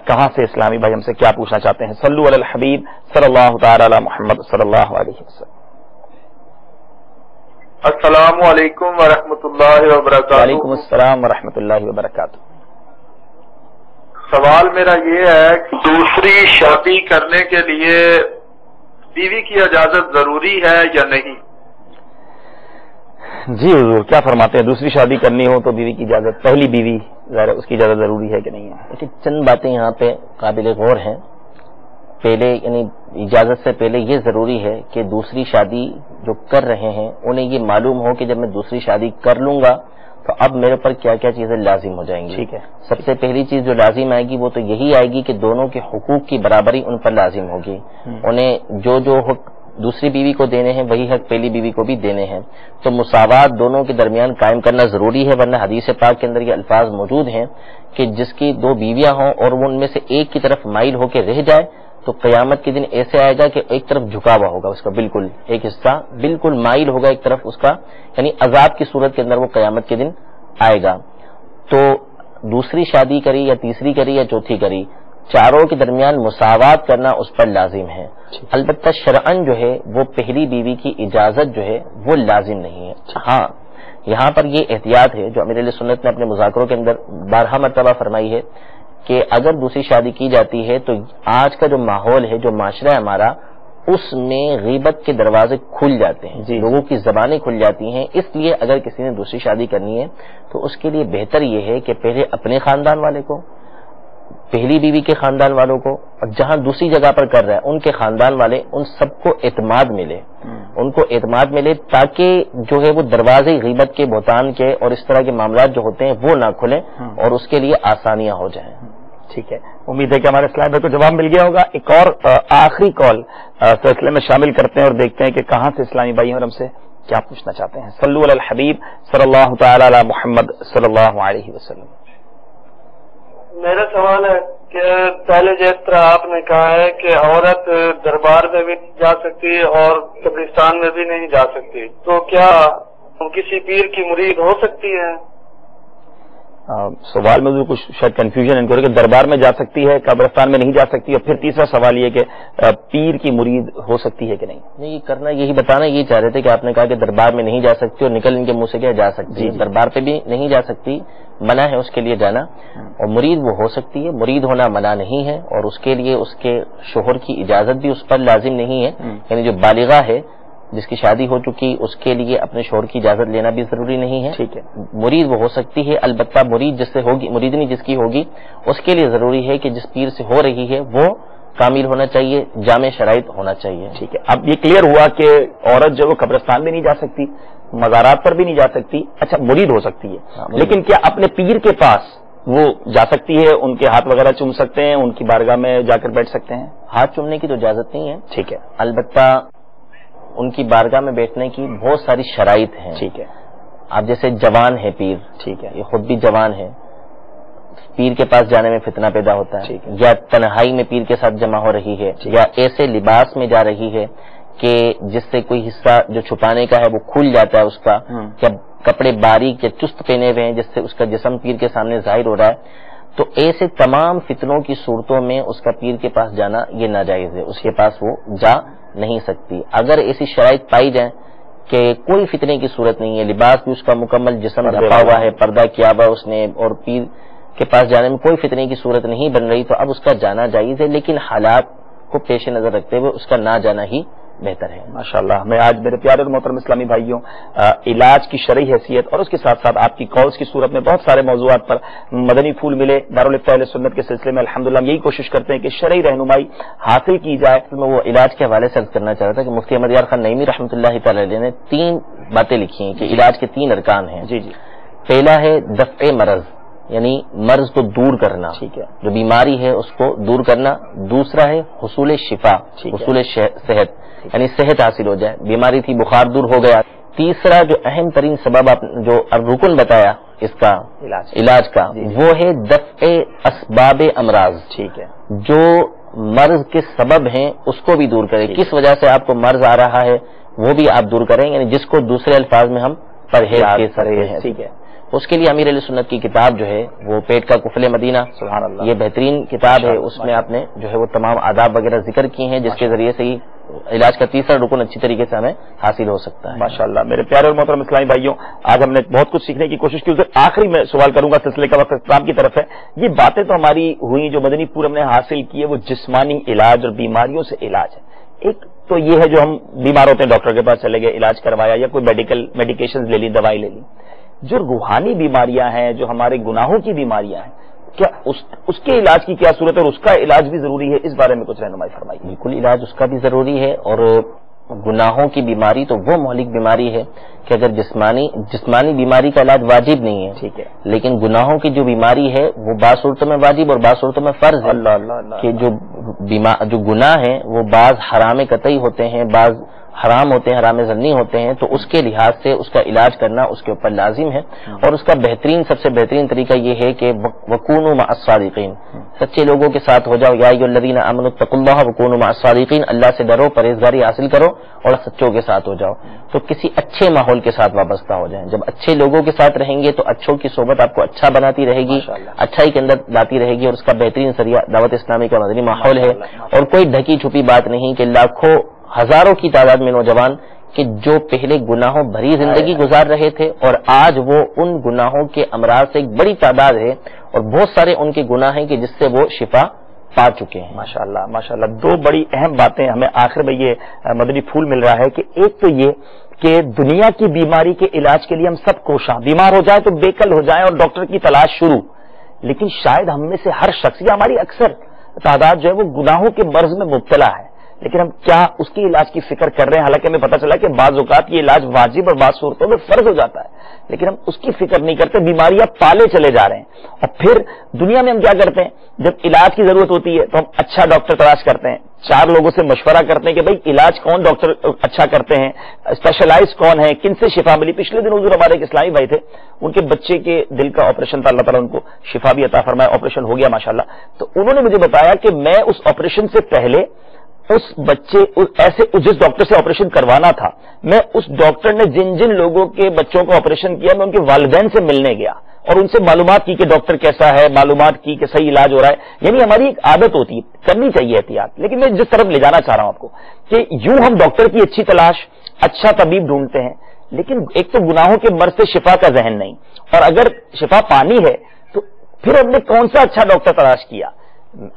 کہاں سے اسلامی بھائی ہم سے کیا پوچھنا چاہتے ہیں. صلو علی الحبیب صلی اللہ تعالی علی محمد صلی اللہ علیہ وسلم. السلام علیکم ورحمۃ اللہ وبرکاتہ. وعلیکم السلام ورحمۃ اللہ وبرکاتہ. سوال میرا یہ ہے کہ دوسری شادی کرنے کے لیے بیوی کی اجازت ضروری ہے یا نہیں؟ جی حضور کیا فرماتے ہیں, دوسری شادی کرنی ہو تو بیوی کی اجازت, پہلی بیوی ظاہر اس کی اجازت ضروری ہے کہ نہیں ہے؟ چند باتیں یہاں پہ قابل غور ہیں. پہلے یعنی اجازت سے پہلے یہ ضروری ہے کہ دوسری شادی جو کر رہے ہیں انہیں یہ معلوم ہو کہ جب میں دوسری شادی کر لوں گا تو اب میرے پر کیا کیا چیزیں لازم ہو جائیں گی. ٹھیک ہے, سب سے پہلی چیز جو لازم آئے گی وہ تو یہی آئے گی کہ دونوں کے حقوق کی برابری ان پر لازم ہوگی. انہیں جو دوسری بیوی کو دینے ہیں وہی حق پہلی بیوی کو بھی دینے ہیں، تو مساوات دونوں کے درمیان قائم کرنا ضروری ہے، ورنہ حدیث پاک کے اندر یہ الفاظ موجود ہیں کہ جس کی دو بیویاں ہوں اور وہ ان میں سے ایک کی طرف مائل ہو کے رہ جائے تو قیامت کے دن ایسے آئے گا کہ ایک طرف جھکا ہوا ہوگا اس کا، بالکل ایک حصہ بالکل مائل ہوگا ایک طرف اس کا، یعنی عذاب کی صورت کے اندر وہ قیامت کے دن آئے گا۔ تو دوسری شادی کری یا تیسری کری یا چوتھی کری، چاروں کے درمیان مساوات کرنا اس پر لازم ہے۔ البتہ شرعن جو ہے وہ پہلی بیوی کی اجازت جو ہے وہ لازم نہیں ہے۔ ہاں یہاں پر یہ احتیاط ہے جو امیر اہل سنت نے اپنے مذاکروں کے اندر بارہا مرتبہ فرمائی ہے کہ اگر دوسری شادی کی جاتی ہے تو آج کا جو ماحول ہے، جو معاشرہ ہے ہمارا، اس میں غیبت کے دروازے کھل جاتے ہیں، لوگوں کی زبانیں کھل جاتی ہیں، اس لیے اگر کسی نے دوسری شادی کرنی ہے تو اس کے لیے بہتر یہ ہے کہ پہلے اپنے خاندان والے کو، پہلی بیوی کے خاندان والوں کو، اور جہاں دوسری جگہ پر کر رہا ہے ان کے خاندان والے، ان سب کو اعتماد ملے، ان کو اعتماد ملے تاکہ جو ہے وہ دروازے غیبت کے، بہتان کے اور اس طرح کے معاملات جو ہوتے ہیں وہ نہ کھلیں اور اس کے لیے آسانیاں ہو جائیں۔ ٹھیک ہے، امید ہے کہ ہمارے اسلام بھائی کو جواب مل گیا ہوگا۔ ایک اور آخری کال سلسلے میں شامل کرتے ہیں اور دیکھتے ہیں کہ کہاں سے اسلامی بھائی اور ہم سے کیا پوچھنا چاہتے ہیں۔ صلو علی الحبیب صلی اللہ تعالی علی محمد صلی اللہ علیہ وسلم۔ میرا سوال ہے کہ پہلے جس طرح آپ نے کہا ہے کہ عورت دربار میں بھی نہیں جا سکتی اور قبرستان میں بھی نہیں جا سکتی، تو کیا کسی پیر کی مرید ہو سکتی ہے؟ سوال میں کچھ شاید کنفیوژن ان کو کہ دربار میں جا سکتی ہے، قبرستان میں نہیں جا سکتی، اور پھر تیسرا سوال یہ کہ پیر کی مرید ہو سکتی ہے کہ نہیں۔ نہیں کرنا یہی بتانا یہ چاہ رہے تھے کہ آپ نے کہا کہ دربار میں نہیں جا سکتی اور نکل ان کے منہ سے کیا جا سکتی، دربار پہ بھی نہیں جا سکتی، منع ہے اس کے لیے جانا، اور مرید وہ ہو سکتی ہے، مرید ہونا منع نہیں ہے، اور اس کے لیے اس کے شوہر کی اجازت بھی اس پر لازم نہیں ہے، یعنی جو بالغہ ہے جس کی شادی ہو چکی اس کے لیے اپنے شوہر کی اجازت لینا بھی ضروری نہیں ہے۔ ٹھیک ہے، مرید وہ ہو سکتی ہے، البتہ مرید جس سے ہوگی، مریدنی جس کی ہوگی اس کے لیے ضروری ہے کہ جس پیر سے ہو رہی ہے وہ کامل ہونا چاہیے، جامع شرائط ہونا چاہیے۔ ٹھیک ہے، اب یہ کلیئر ہوا کہ عورت جو وہ قبرستان بھی نہیں جا سکتی، مزارات پر بھی نہیں جا سکتی، اچھا مرید ہو سکتی ہے، لیکن کیا اپنے پیر کے پاس وہ جا سکتی ہے، ان کے ہاتھ وغیرہ چوم سکتے ہیں، ان کی بارگاہ میں جا کر بیٹھ سکتے ہیں؟ ہاتھ چومنے کی تو اجازت نہیں ہے، ٹھیک ہے، البتہ ان کی بارگاہ میں بیٹھنے کی بہت ساری شرائط ہیں۔ ٹھیک ہے، اب جیسے جوان ہے پیر، ٹھیک ہے، یہ خود بھی جوان ہے، پیر کے پاس جانے میں فتنہ پیدا ہوتا ہے، یا تنہائی میں پیر کے ساتھ جمع ہو رہی ہے، یا ایسے لباس میں جا رہی ہے کہ جس سے کوئی حصہ جو چھپانے کا ہے وہ کھل جاتا ہے اس کا، یا کپڑے باریک یا چست پہنے ہوئے ہیں جس سے اس کا جسم پیر کے سامنے ظاہر ہو رہا ہے، تو ایسے تمام فتنوں کی صورتوں میں اس کا پیر کے پاس جانا یہ ناجائز ہے، اس کے پاس وہ جا نہیں سکتی۔ اگر ایسی شرائط پائی جائیں کہ کوئی فتنے کی صورت نہیں ہے، لباس بھی اس کا مکمل جسم ڈھکا ہوا ہے، پردہ کیا ہوا اس نے، اور پیر کے پاس جانے میں کوئی فتنے کی صورت نہیں بن رہی، تو اب اس کا جانا جائز ہے، لیکن حالات کو پیش نظر رکھتے ہوئے اس کا نہ جانا ہی بہتر ہے۔ ماشاءاللہ، میں آج میرے پیارے اور محترم اسلامی بھائیوں علاج کی شرعی حیثیت اور اس کے ساتھ ساتھ آپ کی کالز کی صورت میں بہت سارے موضوعات پر مدنی پھول ملے۔ دارالفتہ اہل سنت کے سلسلے میں الحمدللہ ہم یہی کوشش کرتے ہیں کہ شرعی رہنمائی حاصل کی جائے۔ میں وہ علاج کے حوالے سے عرض کرنا چاہ رہا تھا کہ مفتی احمد یار خان نعیمی رحمۃ اللہ تعالی علیہ نے 3 باتیں لکھی ہیں کہ علاج کے 3 ارکان ہیں۔ جی، پہلا ہے دفع مرض، یعنی مرض کو دور کرنا، ٹھیک ہے، جو بیماری ہے اس کو دور کرنا۔ دوسرا ہے حصول شفا، حصول صحت، یعنی صحت حاصل ہو جائے، بیماری تھی بخار دور ہو گیا۔ تیسرا جو اہم ترین سبب آپ جو رکن بتایا اس کا علاج کا، وہ ہے دفع اسباب امراض، ٹھیک ہے، جو مرض کے سبب ہیں اس کو بھی دور کرے، کس وجہ سے آپ کو مرض آ رہا ہے وہ بھی آپ دور کریں، یعنی جس کو دوسرے الفاظ میں ہم پرہیز کے سکتے ہیں۔ ٹھیک ہے، اس کے لیے امیر علیہ سنت کی کتاب جو ہے وہ پیٹ کا کفل مدینہ، سبحان اللہ، یہ بہترین کتاب ہے، اس میں آپ نے جو ہے وہ تمام آداب وغیرہ ذکر کیے ہیں جس کے ذریعے سے ہی علاج کا تیسرا رکن اچھی طریقے سے ہمیں حاصل ہو سکتا ہے۔ ماشاءاللہ، میرے پیارے اور محترم اسلامی بھائیوں، آج ہم نے بہت کچھ سیکھنے کی کوشش کی۔ آخری میں سوال کروں گا، سلسلے کا وقت اختتام کی طرف ہے۔ یہ باتیں تو ہماری ہوئی جو مدنی پور ہم نے حاصل کی ہے، وہ جسمانی علاج اور بیماریوں سے علاج ہے۔ ایک تو یہ ہے جو ہم بیمار ہوتے ہیں ڈاکٹر کے پاس چلے گئے، علاج کروایا، یا کوئی میڈیکیشن لے لی، دوائی لے لی۔ جو روحانی بیماریاں ہیں، جو ہمارے گناہوں کی بیماریاں ہیں، کیا اس کے علاج کی کیا صورت ہے اور اس کا علاج بھی ضروری ہے؟ اس بارے میں کچھ رہنمائی فرمائیے۔ بالکل، علاج اس کا بھی ضروری ہے، اور گناہوں کی بیماری تو وہ مہلک بیماری ہے کہ اگر جسمانی بیماری کا علاج واجب نہیں ہے، ٹھیک ہے، لیکن گناہوں کی جو بیماری ہے وہ بعض صورتوں میں واجب اور بعض صورتوں میں فرض ہے، اللہ اللہ اللہ، کہ جو جو گناہ ہیں وہ بعض حرام قطعی ہوتے ہیں، بعض حرام ہوتے ہیں، حرام ظنی ہوتے ہیں، تو اس کے لحاظ سے اس کا علاج کرنا اس کے اوپر لازم ہے، اور اس کا سب سے بہترین طریقہ یہ ہے کہ وکونوا مع الصادقین، سچے لوگوں کے ساتھ ہو جاؤ۔ یا ایھا الذین آمنوا اتقوا اللہ وکونوا مع الصادقین، اللہ سے ڈرو، پرہیزگاری حاصل کرو اور سچوں کے ساتھ ہو جاؤ، تو کسی اچھے ماحول کے ساتھ وابستہ ہو جائیں۔ جب اچھے لوگوں کے ساتھ رہیں گے تو اچھوں کی صحبت آپ کو اچھا بناتی رہے گی، اچھائی کے اندر لاتی رہے گی، اور اس کا بہترین ذریعہ دعوت اسلامی کا مدنی ماحول ہے، اور کوئی ڈھکی چھپی بات نہیں کہ لاکھوں ہزاروں کی تعداد میں نوجوان کہ جو پہلے گناہوں بھری زندگی گزار رہے تھے اور آج وہ ان گناہوں کے امراض سے ایک بڑی تعداد ہے، اور بہت سارے ان کے گناہ ہیں کہ جس سے وہ شفا پا چکے ہیں۔ ماشاءاللہ ماشاءاللہ، دو بڑی اہم باتیں ہمیں آخر میں یہ مدنی پھول مل رہا ہے کہ ایک تو یہ کہ دنیا کی بیماری کے علاج کے لیے ہم سب کوشاں، بیمار ہو جائے تو بےقل ہو جائیں اور ڈاکٹر کی تلاش شروع، لیکن شاید ہم میں سے ہر شخص یا ہماری اکثر تعداد جو ہے وہ گناہوں کے مرض میں مبتلا ہے، لیکن ہم کیا اس کے علاج کی فکر کر رہے ہیں؟ حالانکہ ہمیں پتہ چلا کہ بعض اوقات یہ علاج واجب اور بعض صورتوں میں فرض ہو جاتا ہے، لیکن ہم اس کی فکر نہیں کرتے، بیماریاں پالے چلے جا رہے ہیں۔ اور پھر دنیا میں ہم کیا کرتے ہیں؟ جب علاج کی ضرورت ہوتی ہے تو ہم اچھا ڈاکٹر تلاش کرتے ہیں، 4 لوگوں سے مشورہ کرتے ہیں کہ بھائی علاج کون ڈاکٹر اچھا کرتے ہیں، اسپیشلائز کون ہے، کن سے شفا ملی۔ پچھلے دن حضور ہمارے ایک اسلامی بھائی تھے، ان کے بچے کے دل کا آپریشن تھا، اللہ تعالیٰ ان کو شفا بھی عطا فرمائے، آپریشن ہو گیا ماشاءاللہ۔ تو انہوں نے مجھے بتایا کہ میں اس آپریشن سے پہلے اس بچے جس ڈاکٹر سے آپریشن کروانا تھا، میں اس ڈاکٹر نے جن لوگوں کے بچوں کو آپریشن کیا میں ان کے والدین سے ملنے گیا اور ان سے معلومات کی کہ ڈاکٹر کیسا ہے، معلومات کی کہ صحیح علاج ہو رہا ہے۔ یعنی ہماری ایک عادت ہوتی ہے، کرنی چاہیے احتیاط، لیکن میں جس طرف لے جانا چاہ رہا ہوں آپ کو کہ یوں ہم ڈاکٹر کی اچھی تلاش، اچھا طبیب ڈھونڈتے ہیں، لیکن ایک تو گناہوں کے مرض سے شفا کا ذہن نہیں، اور اگر شفا پانی ہے تو پھر ہم نے کون سا اچھا ڈاکٹر تلاش کیا۔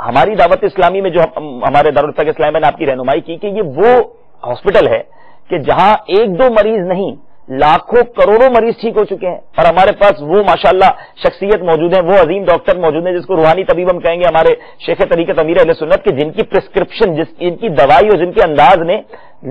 ہماری دعوت اسلامی میں جو ہمارے دارالفتہ اسلام میں نے آپ کی رہنمائی کی کہ یہ وہ ہاسپٹل ہے کہ جہاں 1-2 مریض نہیں، لاکھوں کروڑوں مریض ٹھیک ہو چکے ہیں، اور ہمارے پاس وہ ماشاءاللہ شخصیت موجود ہیں، وہ عظیم ڈاکٹر موجود ہیں جس کو روحانی طبیب ہم کہیں گے، ہمارے شیخ طریقت امیر اہل سنت کے، جن کی پرسکرپشن، جن کی دوائی اور جن کے انداز نے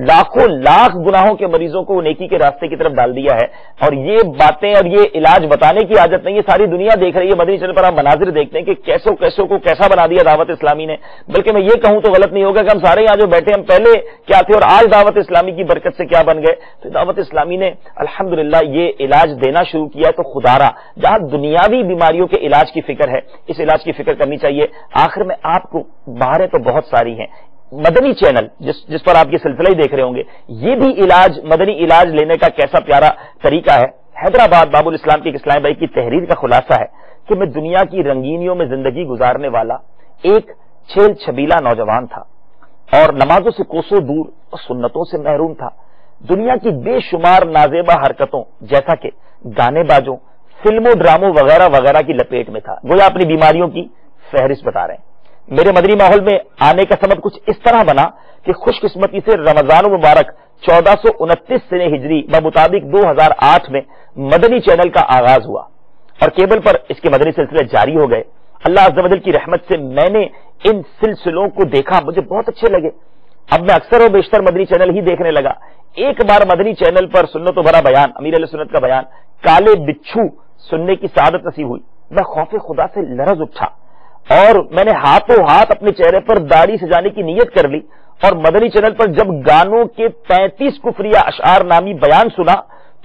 لاکھوں لاکھ گناہوں کے مریضوں کو نیکی کے راستے کی طرف ڈال دیا ہے۔ اور یہ باتیں اور یہ علاج بتانے کی عادت نہیں ہے، ساری دنیا دیکھ رہی ہے، مدنی چینل پر آپ مناظر دیکھتے ہیں کہ کیسوں کو کیسا بنا دیا دعوت اسلامی نے۔ بلکہ میں یہ کہوں تو غلط نہیں ہوگا کہ ہم سارے یہاں جو بیٹھے ہم پہلے کیا تھے اور آج دعوت اسلامی کی برکت سے کیا بن گئے۔ تو دعوت اسلامی نے الحمدللہ یہ علاج دینا شروع کیا ہے، تو خدارا جہاں دنیاوی بیماریوں کے علاج کی فکر ہے، اس علاج کی فکر کرنی چاہیے۔ آخر میں آپ کو باہریں تو بہت ساری ہیں، مدنی چینل جس پر آپ یہ سلسلہ ہی دیکھ رہے ہوں گے، یہ بھی علاج، مدنی علاج لینے کا کیسا پیارا طریقہ ہے۔ حیدرآباد باب الاسلام کے اسلام بھائی کی تحریر کا خلاصہ ہے کہ میں دنیا کی رنگینیوں میں زندگی گزارنے والا ایک چھیل چھبیلا نوجوان تھا، اور نمازوں سے کوسوں دور اور سنتوں سے محروم تھا۔ دنیا کی بے شمار نازیبا حرکتوں جیسا کہ گانے بازوں، فلموں، ڈراموں وغیرہ وغیرہ کی لپیٹ میں تھا، گویا اپنی بیماریوں کی فہرست بتا رہے ہیں۔ میرے مدنی ماحول میں آنے کا سبب کچھ اس طرح بنا کہ خوش قسمتی سے رمضان مبارک 1429 سنہ ہجری بمطابق 2008 میں مدنی چینل کا آغاز ہوا، اور کیبل پر اس کے مدنی سلسلے جاری ہو گئے۔ اللہ عز و جل کی رحمت سے میں نے ان سلسلوں کو دیکھا، مجھے بہت اچھے لگے۔ اب میں اکثر و بیشتر مدنی چینل ہی دیکھنے لگا۔ ایک بار مدنی چینل پر سنت و بھرا بیان، امیر علیہ سنت کا بیان، کالے بچھو سننے کی سعادت نصیب ہوئی۔ میں خوف خدا سے لرز اٹھا اور میں نے ہاتھوں ہاتھ اپنے چہرے پر داڑھی سجانے کی نیت کر لی، اور مدنی چینل پر جب گانوں کے 35 کفریہ اشعار نامی بیان سنا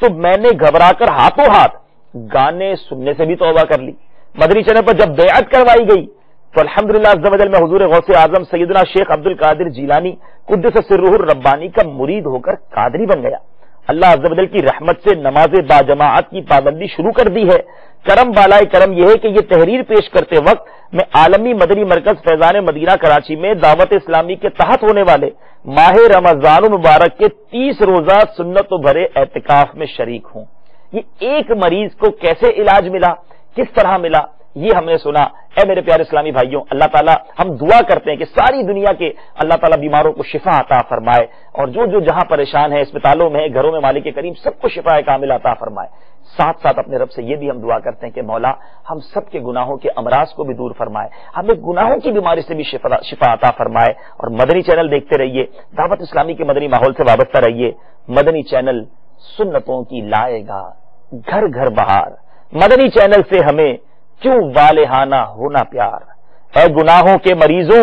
تو میں نے گھبرا کر ہاتھوں ہاتھ گانے سننے سے بھی توبہ کر لی۔ مدنی چینل پر جب بیعت کروائی گئی تو الحمدللہ عز و جل میں حضور غوث اعظم سیدنا شیخ عبد القادر جیلانی قدس سرہ الربانی کا مرید ہو کر قادری بن گیا۔ اللہ عز و جل کی رحمت سے نماز باجماعت کی پابندی شروع کر دی ہے۔ کرم بالائے کرم یہ ہے کہ یہ تحریر پیش کرتے وقت میں عالمی مدنی مرکز فیضان مدینہ کراچی میں دعوت اسلامی کے تحت ہونے والے ماہ رمضان المبارک کے 30 روزہ سنت و بھرے اعتکاف میں شریک ہوں۔ یہ ایک مریض کو کیسے علاج ملا، کس طرح ملا، یہ ہم نے سنا۔ اے میرے پیارے اسلامی بھائیوں، اللہ تعالیٰ ہم دعا کرتے ہیں کہ ساری دنیا کے اللہ تعالیٰ بیماروں کو شفا عطا فرمائے، اور جو جہاں پریشان ہیں، اسپتالوں میں، گھروں میں، مالک کریم سب کو شفا کامل عطا فرمائے۔ ساتھ ساتھ اپنے رب سے یہ بھی ہم دعا کرتے ہیں کہ مولا ہم سب کے گناہوں کے امراض کو بھی دور فرمائے، ہمیں گناہوں کی بیماری سے بھی شفا عطا فرمائے۔ اور مدنی چینل دیکھتے رہیے، دعوت اسلامی کے مدنی ماحول سے وابستہ رہیے۔ مدنی چینل سنتوں کی لائے گا گھر گھر بہار، مدنی چینل سے ہمیں کیوں والہانہ ہونا پیار۔ اے گناہوں کے مریضوں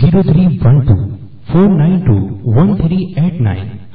0312-492-1389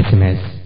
SMS